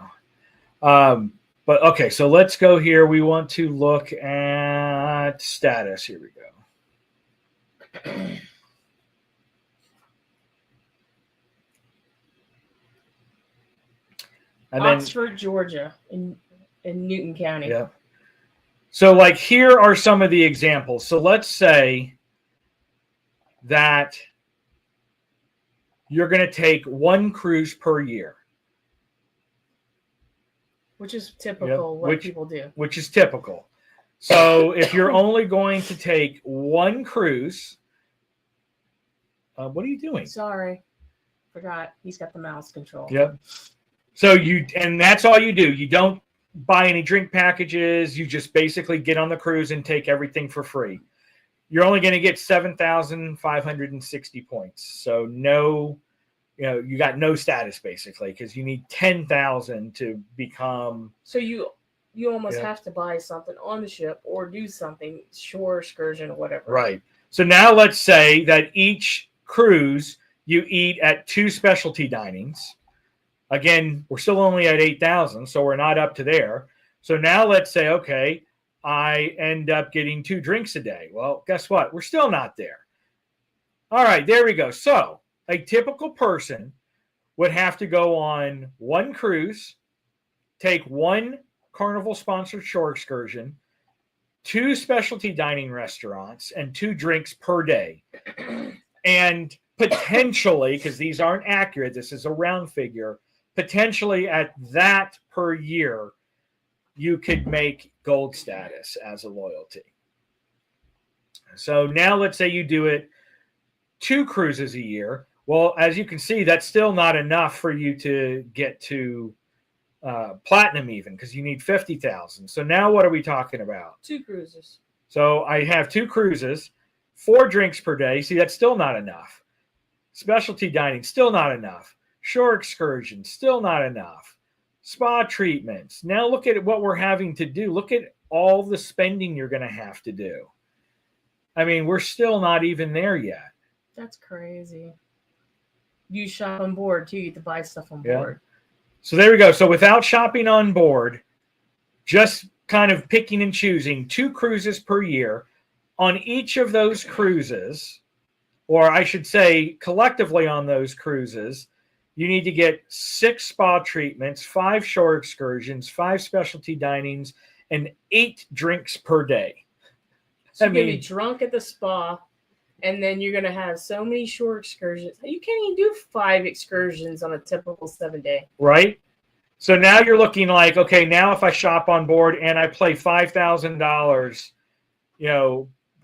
S1: But okay, so let's go here. We want to look at status. Here we go. And
S2: Oxford, Georgia, in Newton County.
S1: Yeah. So, like, here are some of the examples. So let's say that you're going to take one cruise per year.
S2: Which is typical what people do.
S1: Which is typical. So if you're only going to take one cruise, what are you doing?
S2: Sorry. Forgot. He's got the mouse control.
S1: Yep. So and that's all you do. You don't buy any drink packages. You just basically get on the cruise and take everything for free. You're only going to get 7,560 points. So you got no status basically because you need 10,000 to become.
S2: So you almost have to buy something on the ship or do something, shore excursion or whatever.
S1: Right. So now let's say that each cruise you eat at 2 specialty dinings. Again, we're still only at 8,000, so we're not up to there. So now let's say, okay, I end up getting 2 drinks a day. Well, guess what? We're still not there. All right, there we go. So a typical person would have to go on one cruise, take one Carnival-sponsored shore excursion, 2 specialty dining restaurants, and 2 drinks per day. And potentially, because these aren't accurate, this is a round figure, potentially at that per year, you could make gold status as a loyalty. So now let's say you do it 2 cruises a year. Well, as you can see, that's still not enough for you to get to platinum even because you need 50,000. So now what are we talking about?
S2: 2 cruises.
S1: So I have 2 cruises, 4 drinks per day. See, that's still not enough. Specialty dining, still not enough. Shore excursions, still not enough. Spa treatments. Now look at what we're having to do. Look at all the spending you're going to have to do. I mean, we're still not even there yet.
S2: That's crazy. You shop on board too. You get to buy stuff on board.
S1: So there we go. So without shopping on board, just kind of picking and choosing 2 cruises per year. On each of those cruises, or I should say collectively on those cruises, you need to get 6 spa treatments, 5 shore excursions, 5 specialty dinings, and 8 drinks per day.
S2: So you're going to be drunk at the spa, and then you're going to have so many shore excursions. You can't even do 5 excursions on a typical 7-day.
S1: Right? So now you're looking like, okay, now if I shop on board and I play $5,000,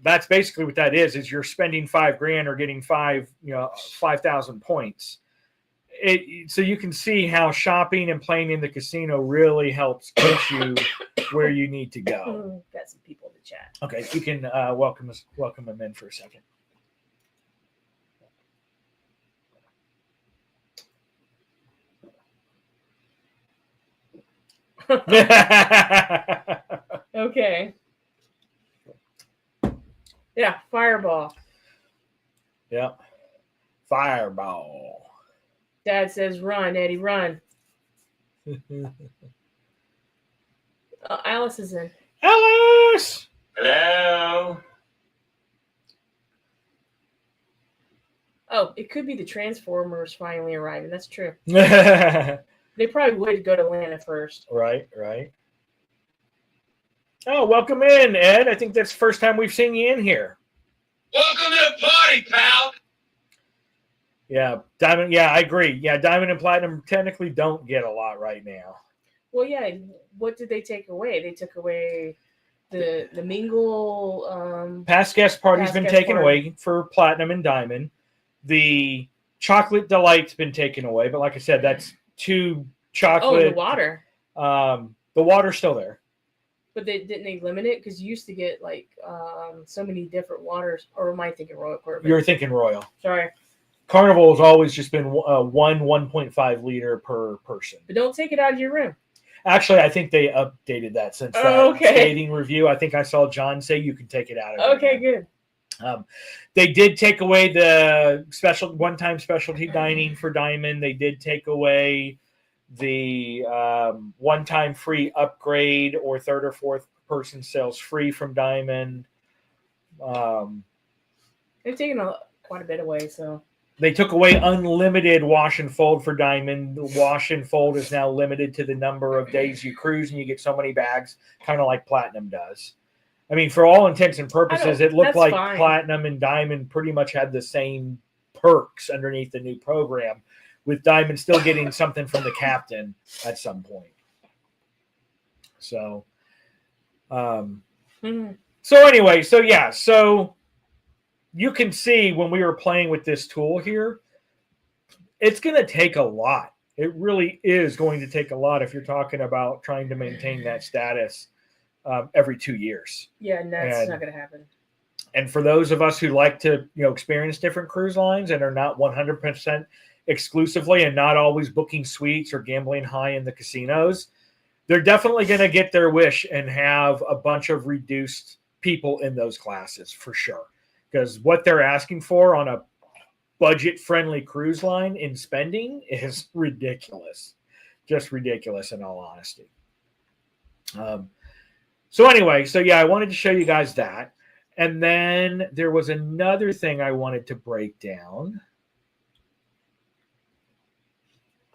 S1: that's basically what that is you're spending $5,000 or getting 5,000 points. So you can see how shopping and playing in the casino really helps get you where you need to go.
S2: Got some people to chat.
S1: Okay, you can welcome them in for a second.
S2: Okay. Yeah, fireball.
S1: Yep. Fireball.
S2: Dad says, run, Eddie, run. Alice is in.
S1: Alice!
S3: Hello?
S2: Oh, it could be the Transformers finally arriving. That's true.
S1: Right.
S2: They probably would go to Atlanta first.
S1: Right. Oh, welcome in, Ed. I think that's the first time we've seen you in here.
S3: Welcome to the party, pal!
S1: Yeah, Diamond. Yeah, I agree. Yeah, Diamond and Platinum technically don't get a lot right now.
S2: Well, yeah. What did they take away? They took away the mingle.
S1: Past guest party's been taken away for Platinum and Diamond. The Chocolate Delight's been taken away, but like I said, that's 2
S2: Oh,
S1: chocolate.
S2: the water.
S1: The water's still there.
S2: But didn't limit it? Because you used to get like so many different waters. Or am I thinking Royal Corbin?
S1: You're thinking Royal.
S2: Sorry.
S1: Carnival has always just been 1.5 liter per person.
S2: But don't take it out of your room.
S1: Actually, I think they updated that since that skating review. I think I saw John say you can take it out of
S2: Okay, good.
S1: They did take away the one-time specialty dining for Diamond. They did take away the one-time free upgrade or third or fourth person sales free from Diamond.
S2: They've taken quite a bit away, so.
S1: They took away unlimited wash and fold for Diamond. The wash and fold is now limited to the number of days you cruise, and you get so many bags, kind of like Platinum does. I mean, for all intents and purposes, it looked like fine. Platinum and Diamond pretty much had the same perks underneath the new program, with Diamond still getting something from the captain at some point. So, so anyway, so you can see when we were playing with this tool here, it's going to take a lot. It really is going to take a lot if you're talking about trying to maintain that status every 2 years.
S2: Yeah, and that's not going to happen.
S1: And for those of us who like to, experience different cruise lines and are not 100% exclusively and not always booking suites or gambling high in the casinos, they're definitely going to get their wish and have a bunch of reduced people in those classes for sure. Because what they're asking for on a budget-friendly cruise line in spending is ridiculous. Just ridiculous in all honesty. So anyway, I wanted to show you guys that. And then there was another thing I wanted to break down.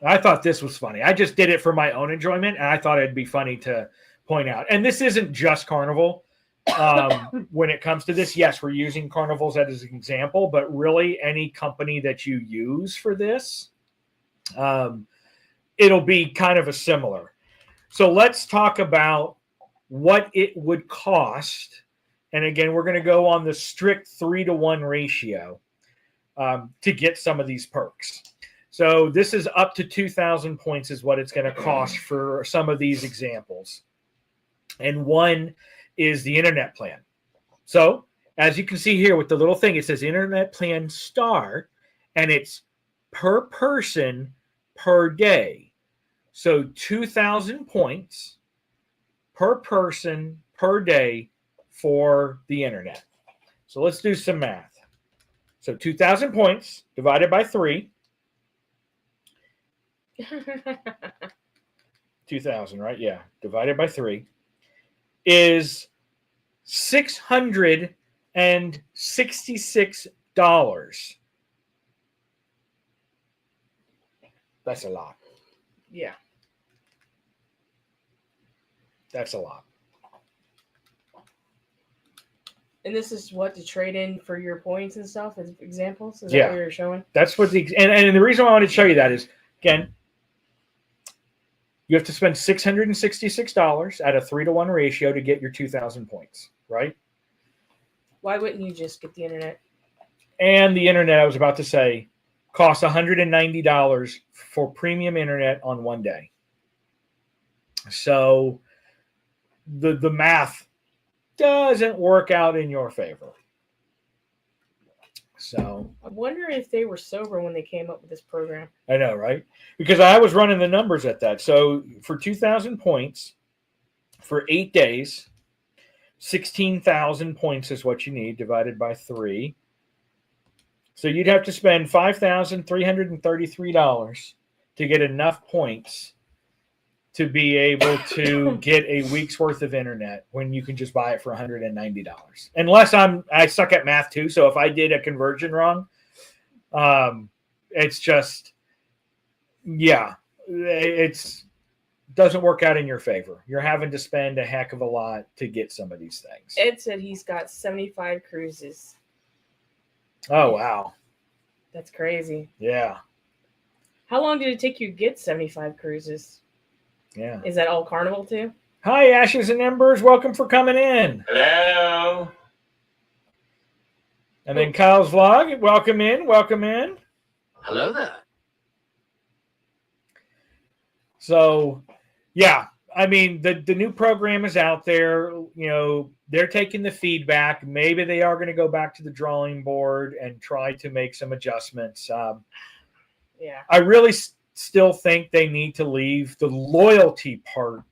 S1: I thought this was funny. I just did it for my own enjoyment, and I thought it'd be funny to point out. And this isn't just Carnival. When it comes to this, yes, we're using Carnivals as an example, but really any company that you use for this, it'll be kind of a similar. So let's talk about what it would cost. And again, we're going to go on the strict 3-to-1 ratio to get some of these perks. So this is up to 2,000 points is what it's going to cost for some of these examples. And one is the internet plan. So as you can see here with the little thing, it says internet plan start, and it's per person per day. So 2,000 points per person per day for the internet. So let's do some math. So 2,000 points divided by 3. 2,000, right? Yeah. Divided by 3 is $666. That's a lot.
S2: Yeah.
S1: That's a lot.
S2: And this is what to trade in for your points and stuff as examples? Is that what you're showing?
S1: That's what and the reason I wanted to show you that is, again, you have to spend $666 at a 3-to-1 ratio to get your 2,000 points, right?
S2: Why wouldn't you just get the internet?
S1: And the internet, I was about to say, costs $190 for premium internet on one day. So the math doesn't work out in your favor. So
S2: I wonder if they were sober when they came up with this program.
S1: I know, right? Because I was running the numbers at that. So for 2,000 points for 8 days, 16,000 points is what you need divided by 3. So you'd have to spend $5,333 to get enough points to be able to get a week's worth of internet when you can just buy it for $190. Unless I suck at math too. So if I did a conversion wrong, it's just, it's doesn't work out in your favor. You're having to spend a heck of a lot to get some of these things.
S2: Ed said he's got 75 cruises.
S1: Oh, wow.
S2: That's crazy.
S1: Yeah.
S2: How long did it take you to get 75 cruises?
S1: Yeah.
S2: Is that all Carnival too?
S1: Hi, Ashes and Embers. Welcome for coming in.
S3: Hello.
S1: And then Kyle's Vlog. Welcome in. Welcome in.
S3: Hello there.
S1: So, yeah, I mean, the new program is out there. They're taking the feedback. Maybe they are going to go back to the drawing board and try to make some adjustments.
S2: Yeah.
S1: I really still think they need to leave the loyalty part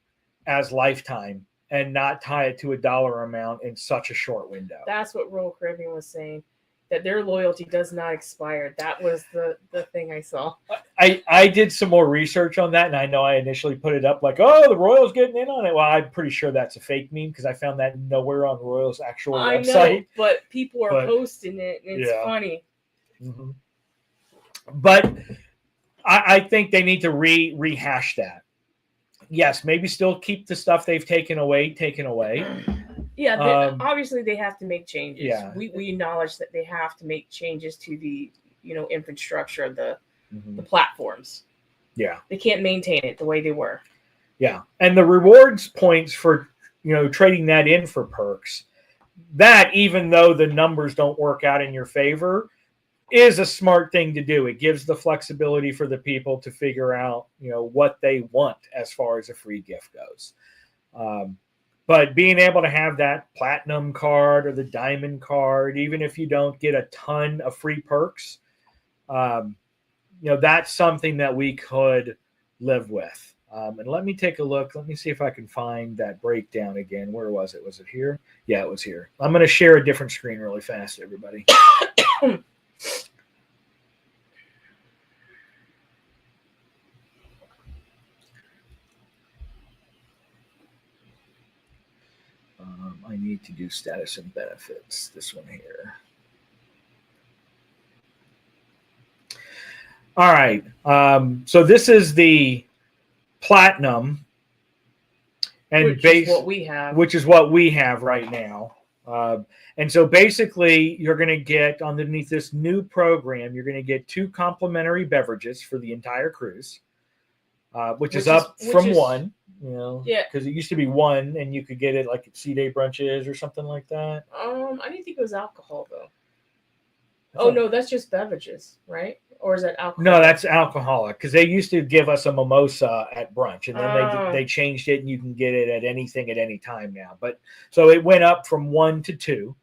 S1: as lifetime and not tie it to a dollar amount in such a short window.
S2: That's what Royal Caribbean was saying, that their loyalty does not expire. That was the thing I saw.
S1: I did some more research on that, and I know I initially put it up like, oh, the Royals getting in on it. Well, I'm pretty sure that's a fake meme because I found that nowhere on Royals' actual website.
S2: Know, but people are posting it, and it's funny.
S1: Mm-hmm. But I think they need to rehash that. Yes, maybe still keep the stuff they've taken away.
S2: Yeah, obviously they have to make changes.
S1: Yeah.
S2: We acknowledge that they have to make changes to the infrastructure of the platforms.
S1: Yeah.
S2: They can't maintain it the way they were.
S1: Yeah. And the rewards points for trading that in for perks, that even though the numbers don't work out in your favor, is a smart thing to do. It gives the flexibility for the people to figure out, what they want as far as a free gift goes. But being able to have that platinum card or the diamond card, even if you don't get a ton of free perks, that's something that we could live with. And let me take a look. Let me see if I can find that breakdown again. Where was it? Was it here? Yeah, it was here. I'm going to share a different screen really fast, everybody. I need to do status and benefits. This one here. All right. So this is the platinum, and
S2: which is
S1: what we have right now. And so basically, you're going to get underneath this new program, you're going to get 2 complimentary beverages for the entire cruise, which is up from 1. Because it used to be 1, and you could get it like at C-Day brunches or something like that.
S2: I didn't think it was alcohol though. No, that's just beverages, right? Or is that alcohol?
S1: No, that's alcoholic, because they used to give us a mimosa at brunch, and then they changed it, and you can get it at anything at any time now. But so it went up from 1 to 2.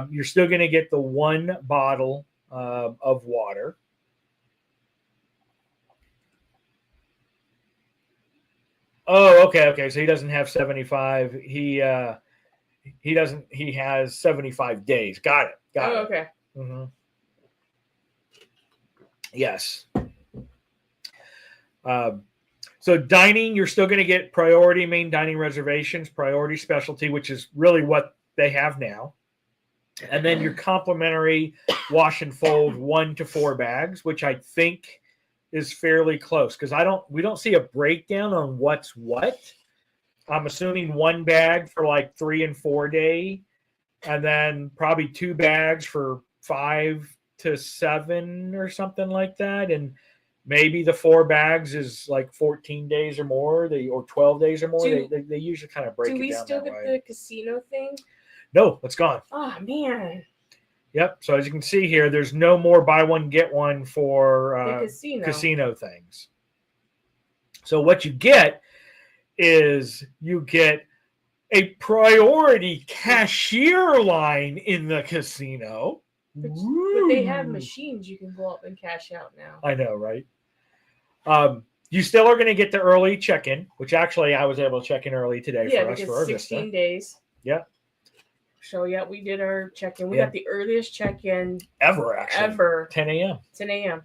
S1: You're still going to get the 1 bottle of water. Oh, okay. So he doesn't have 75. He doesn't. He has 75 days. Got it.
S2: Okay.
S1: Mm-hmm. Yes. So dining, you're still going to get priority main dining reservations, priority specialty, which is really what they have now, and then your complimentary wash and fold 1 to 4 bags, which I think is fairly close, because we don't see a breakdown on what's what. I'm assuming 1 bag for like 3 and 4 day, and then probably 2 bags for 5 to 7 or something like that, and maybe the 4 bags is like 14 days or more, or 12 days or more. They usually kind of break it down.
S2: Do we still get the casino thing?
S1: No, it's gone.
S2: Oh man.
S1: Yep. So as you can see here, there's no more buy one get one for casino things. So what you get is you get a priority cashier line in the casino.
S2: But they have machines you can go up and cash out now.
S1: I know, right? You still are going to get the early check-in, which actually I was able to check in early today for us for our
S2: 16 days.
S1: Yeah.
S2: So yeah, we did our check-in. We got the earliest check-in
S1: ever.
S2: 10 a.m. 10 a.m.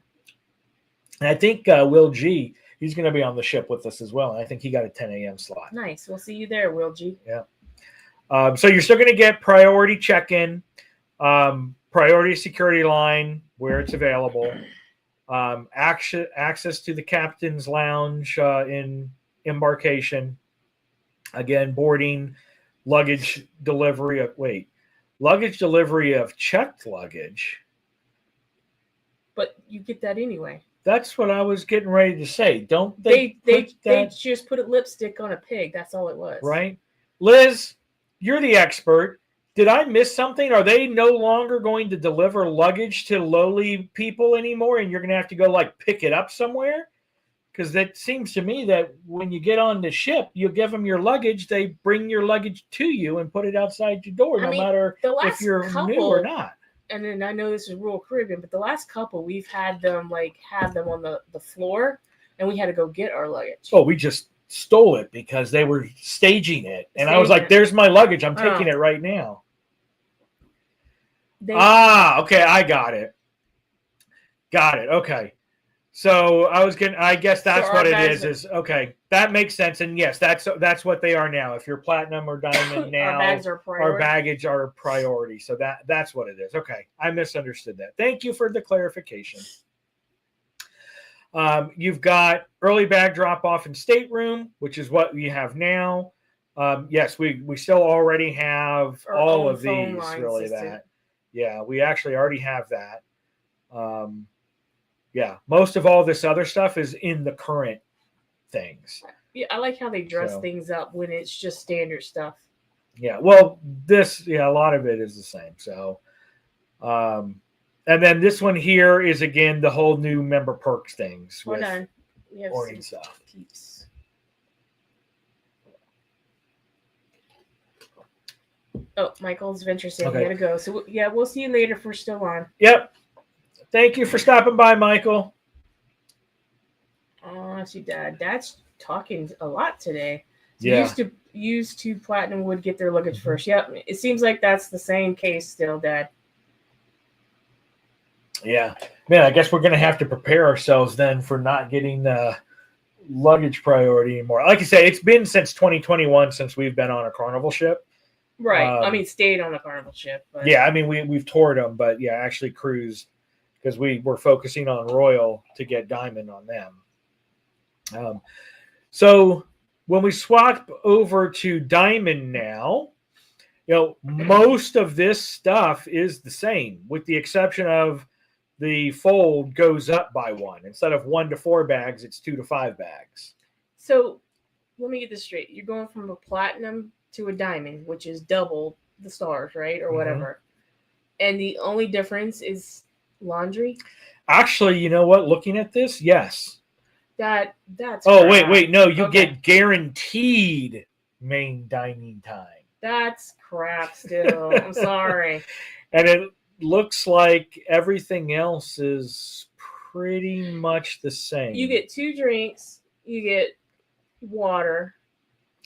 S1: And I think Will G, he's going to be on the ship with us as well. And I think he got a 10 a.m. slot.
S2: Nice. We'll see you there, Will G.
S1: Yeah. So you're still going to get priority check-in, priority security line where it's available, access to the captain's lounge in embarkation, again, boarding, luggage delivery of checked luggage.
S2: But you get that anyway.
S1: That's what I was getting ready to say. Don't
S2: they just put a lipstick on a pig. That's all it was.
S1: Right. Liz, you're the expert. Did I miss something? Are they no longer going to deliver luggage to lowly people anymore, and you're going to have to go like pick it up somewhere? Because it seems to me that when you get on the ship, you give them your luggage. They bring your luggage to you and put it outside your door, no matter if you're new or not.
S2: And then I know this is rural Caribbean, but the last couple we've had them on the floor, and we had to go get our luggage.
S1: Oh, we just stole it because they were staging it, and I was like, "There's my luggage. I'm taking it right now." Okay, I got it. Okay. So I guess that's what it is okay. That makes sense. And yes, that's what they are now. If you're platinum or diamond now, our baggage are priority. So that's what it is. Okay. I misunderstood that. Thank you for the clarification. You've got early bag drop off in stateroom, which is what we have now. Yes, we still already have all of these really that. Yeah, we actually already have that. Yeah, most of all this other stuff is in the current things.
S2: Yeah, I like how they dress things up when it's just standard stuff.
S1: Yeah, well, a lot of it is the same. So, and then this one here is again the whole new member perks things with boarding stuff.
S2: Peeps. Oh, Michael's Venture said we gotta go. So yeah, we'll see you later if we're still on.
S1: Yep. Thank you for stopping by, Michael.
S2: Oh, see, Dad's talking a lot today. So used to platinum would get their luggage first. Yep. It seems like that's the same case still, Dad.
S1: Yeah. Man, I guess we're going to have to prepare ourselves then for not getting the luggage priority anymore. Like I say, it's been since 2021 since we've been on a Carnival ship.
S2: Right. Stayed on a Carnival ship. But...
S1: Yeah, we've toured them, but actually cruised. Because we were focusing on Royal to get Diamond on them. So when we swap over to Diamond now, most of this stuff is the same, with the exception of the fold goes up by one. Instead of 1 to 4 bags, it's 2 to 5 bags.
S2: So let me get this straight. You're going from a platinum to a diamond, which is double the stars, right? Or whatever. And the only difference is laundry?
S1: Actually, you know what? Looking at this, yes.
S2: That's
S1: wait. No, you get guaranteed main dining time.
S2: That's crap still. I'm sorry.
S1: And it looks like everything else is pretty much the same.
S2: You get 2 drinks, you get water,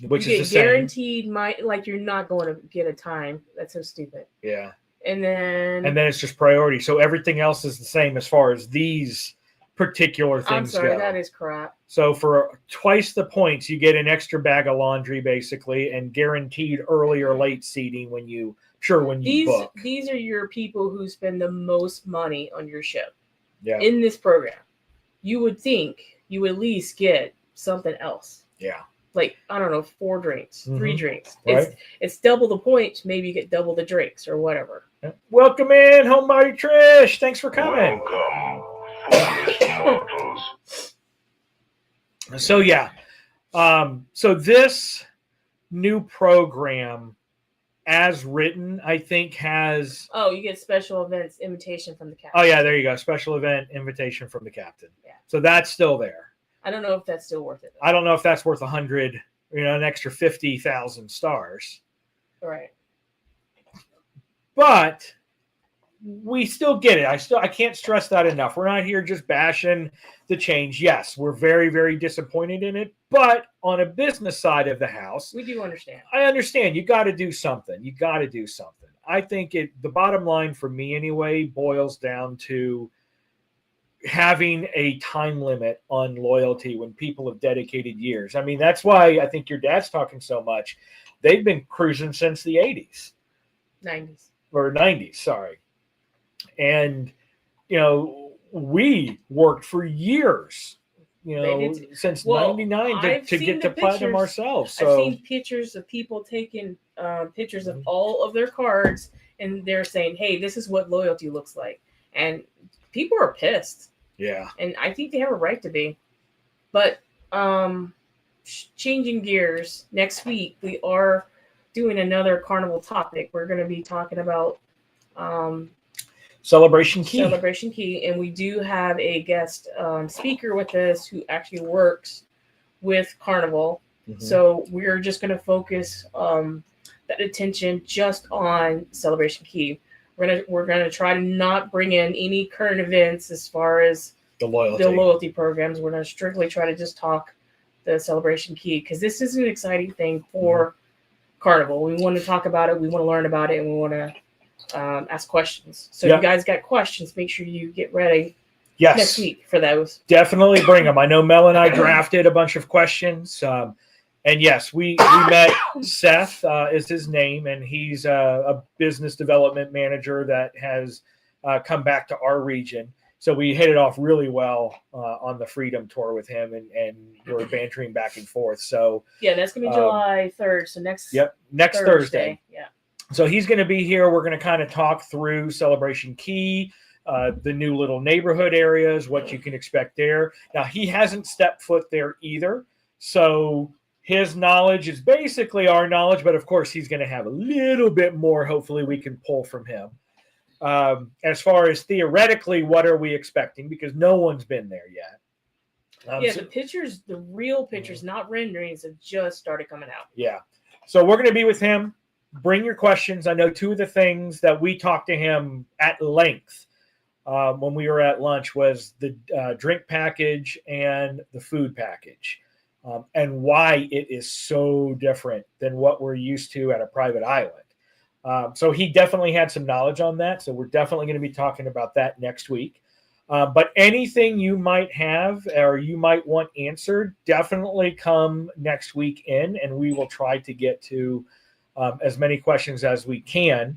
S1: which
S2: you
S1: is
S2: get
S1: the
S2: guaranteed like you're not going to get a time. That's so stupid.
S1: Yeah.
S2: And then
S1: it's just priority. So everything else is the same as far as these particular things
S2: I'm sorry,
S1: go.
S2: that is crap.
S1: So for twice the points, you get an extra bag of laundry, basically, and guaranteed early or late seating when you book.
S2: These are your people who spend the most money on your ship.
S1: Yeah.
S2: In this program, you would think you would at least get something else.
S1: Yeah.
S2: Like, I don't know, 4 drinks, 3 drinks.
S1: Right.
S2: It's double the points. Maybe you get double the drinks or whatever.
S1: Welcome in, Homebody Trish. Thanks for coming. So so this new program, as written, I think has.
S2: Oh, you get special events invitation from the captain.
S1: Oh yeah, there you go. Special event invitation from the captain.
S2: Yeah.
S1: So that's still there.
S2: I don't know if that's still worth it.
S1: I don't know if that's worth 100. An extra 50,000 stars.
S2: Right.
S1: But we still get it. I can't stress that enough. We're not here just bashing the change. Yes, we're very, very disappointed in it. But on a business side of the house,
S2: we do understand.
S1: I understand. You got to do something. I think the bottom line for me anyway boils down to having a time limit on loyalty when people have dedicated years. That's why I think your dad's talking so much. They've been cruising since the 80s.
S2: 90s.
S1: Or 90s, sorry. And, we worked for years, since 99 to get to platinum ourselves. So
S2: I've seen pictures of people taking pictures of all of their cards, and they're saying, hey, this is what loyalty looks like. And people are pissed.
S1: Yeah.
S2: And I think they have a right to be. But changing gears, next week we are doing another Carnival topic. We're going to be talking about
S1: Celebration Key.
S2: Celebration Key, and we do have a guest speaker with us who actually works with Carnival.
S1: Mhm.
S2: So we're just going to focus that attention just on Celebration Key. We're gonna try to not bring in any current events as far as
S1: the loyalty.
S2: the loyalty programs. We're going to strictly try to just talk the Celebration Key, because this is an exciting thing for Carnival. We want to talk about it, we want to learn about it, and we want to ask questions. So if you guys got questions, make sure you get ready next week for those.
S1: Definitely bring them. I know Mel and I drafted a bunch of questions. And yes, we met Seth is his name, and he's a business development manager that has come back to our region. So we hit it off really well on the Freedom Tour with him, and we're bantering back and forth. So
S2: yeah, that's gonna be July 3rd. So next
S1: Thursday.
S2: Yeah.
S1: So he's going to be here. We're going to kind of talk through Celebration Key, the new little neighborhood areas, what you can expect there. Now, he hasn't stepped foot there either. So his knowledge is basically our knowledge, but of course he's going to have a little bit more. Hopefully we can pull from him. As far as theoretically, what are we expecting? Because no one's been there yet.
S2: The pictures, the real pictures, not renderings, have just started coming out.
S1: Yeah. So we're going to be with him. Bring your questions. I know two of the things that we talked to him at length when we were at lunch was the drink package and the food package, and why it is so different than what we're used to at a private island. So he definitely had some knowledge on that. So we're definitely going to be talking about that next week. But anything you might have or you might want answered, definitely come next week in, and we will try to get to as many questions as we can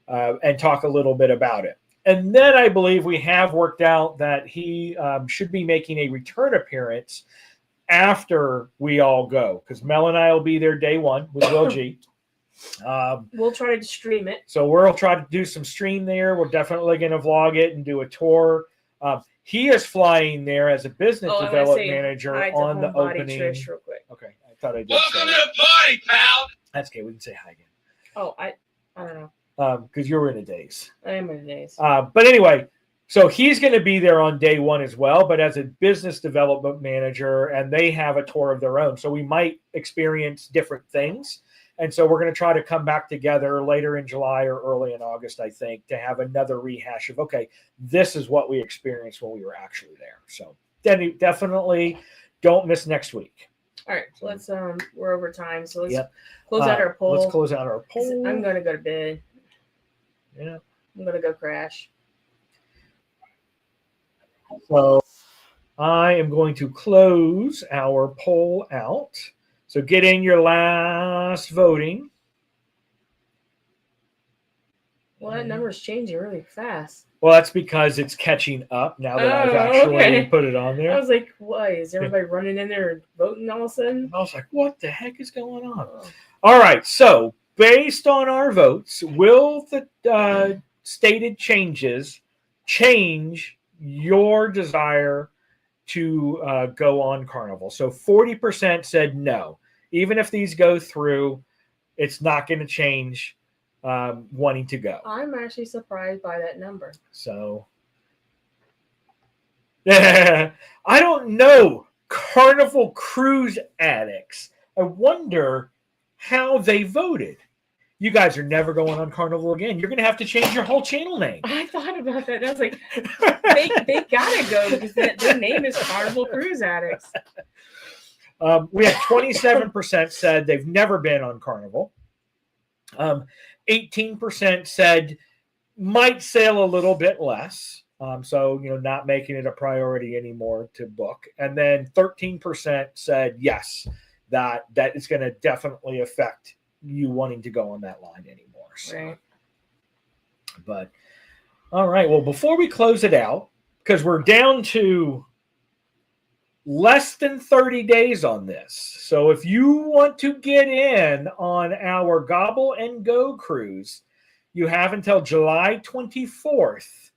S1: and talk a little bit about it. And then I believe we have worked out that he should be making a return appearance after we all go, because Mel and I will be there day one with Will G.
S2: We'll try to stream it.
S1: So we'll try to do some stream there. We're definitely going to vlog it and do a tour. He is flying there as a business development manager on the opening.
S2: Trish real quick.
S1: Okay, I thought I did.
S3: Welcome to the party, pal.
S1: That's okay. We can say hi again.
S2: Oh, I don't know.
S1: Because you're in a daze.
S2: I am in a daze.
S1: But anyway, so he's going to be there on day one as well, but as a business development manager, and they have a tour of their own. So we might experience different things. And so we're going to try to come back together later in July or early in August, I think, to have another rehash of, okay, this is what we experienced when we were actually there. So then definitely don't miss next week.
S2: All right, so let's we're over time, so let's close out our poll.
S1: Let's close out our poll.
S2: I'm gonna go to bed.
S1: Yeah.
S2: I'm gonna go crash.
S1: So I am going to close our poll out. So get in your last voting.
S2: Well, that number is changing really fast.
S1: Well, that's because it's catching up now that I've actually put it on there.
S2: I was like, why? Is everybody running in there and voting all of a sudden?
S1: I was like, what the heck is going on? All right. So based on our votes, will the stated changes change your desire to go on Carnival? So 40% said no. Even if these go through, it's not going to change wanting to go.
S2: I'm actually surprised by that number.
S1: So I don't know. Carnival Cruise addicts. I wonder how they voted. You guys are never going on Carnival again. You're going to have to change your whole channel name.
S2: I thought about that. And I was like, they got to go because their name is Carnival Cruise Addicts.
S1: We had 27% said they've never been on Carnival. 18% said might sail a little bit less. So, not making it a priority anymore to book. And then 13% said yes, that is going to definitely affect you wanting to go on that line anymore. So.
S2: Right.
S1: But all right. Well, before we close it out, because we're down to less than 30 days on this. So if you want to get in on our Gobble and Go cruise, you have until July 24th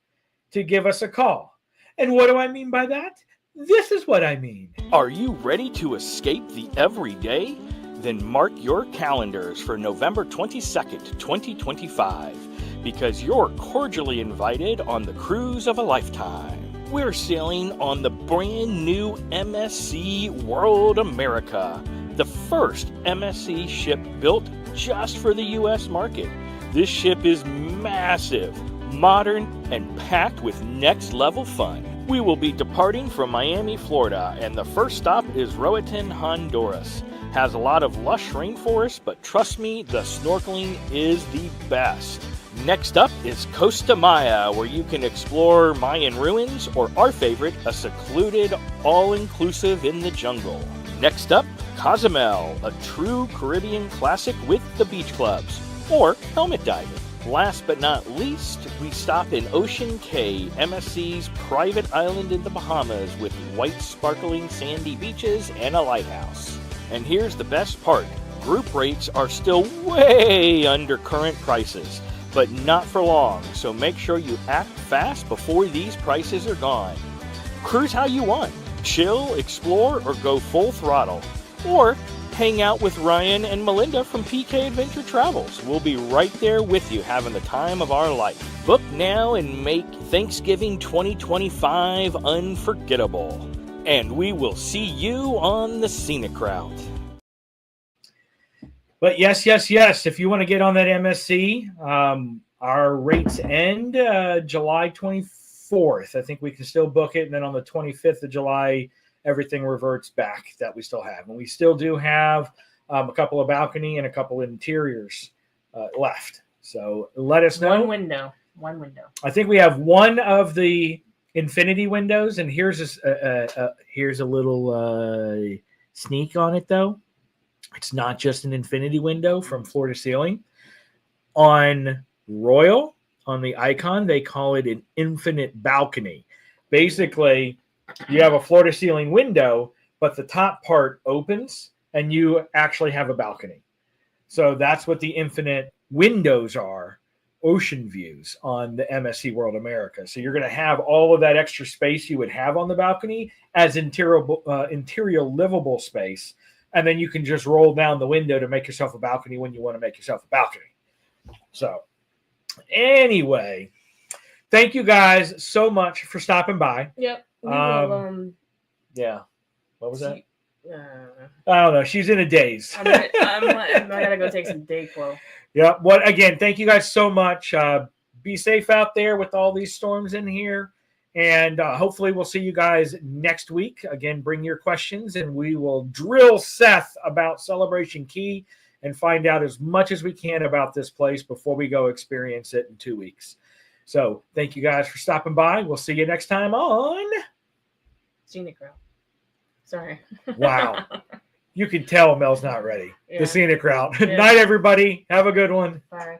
S1: to give us a call. And what do I mean by that? This is what I mean.
S5: Are you ready to escape the everyday? Then mark your calendars for November 22nd, 2025. because you're cordially invited on the cruise of a lifetime. We're sailing on the brand new MSC World America, the first MSC ship built just for the U.S. market. This ship is massive, modern, and packed with next-level fun. We will be departing from Miami, Florida, and the first stop is Roatan, Honduras. Has a lot of lush rainforest, but trust me, the snorkeling is the best. Next up is Costa Maya, where you can explore Mayan ruins, or our favorite, a secluded, all-inclusive in the jungle. Next up, Cozumel, a true Caribbean classic with the beach clubs, or helmet diving. Last but not least, we stop in Ocean Cay, MSC's private island in the Bahamas with white sparkling sandy beaches and a lighthouse. And here's the best part, group rates are still way under current prices, but not for long, so make sure you act fast before these prices are gone. Cruise how you want, chill, explore, or go full throttle. Or hang out with Ryan and Melinda from PK Adventure Travels. We'll be right there with you having the time of our life. Book now and make Thanksgiving 2025 unforgettable. And we will see you on the scenic route.
S1: But yes. If you want to get on that MSC, our rates end July 24th. I think we can still book it. And then on the 25th of July, everything reverts back that we still have. And we still do have a couple of balcony and a couple of interiors left. So let us know.
S2: One window.
S1: I think we have one of the infinity windows. And here's a little sneak on it, though. It's not just an infinity window from floor to ceiling. On Royal, on the Icon, they call it an infinite balcony. Basically, you have a floor to ceiling window, but the top part opens and you actually have a balcony. So that's what the infinite windows are, ocean views on the MSC World America. So you're going to have all of that extra space you would have on the balcony as interior livable space. And then you can just roll down the window to make yourself a balcony when you want to make yourself a balcony. So anyway, thank you guys so much for stopping by.
S2: Yep.
S1: Yeah. What was that? I don't know. She's in a daze.
S2: I gotta go take some Dayquil.
S1: Yeah. Again, thank you guys so much. Be safe out there with all these storms in here. And hopefully we'll see you guys next week. Again, bring your questions and we will drill Seth about Celebration Key and find out as much as we can about this place before we go experience it in 2 weeks. So thank you guys for stopping by. We'll see you next time on
S2: Scenic Route. Sorry.
S1: Wow. You can tell Mel's not ready.
S2: Yeah.
S1: The Scenic Route.
S2: Yeah.
S1: Night, everybody. Have a good one.
S2: Bye.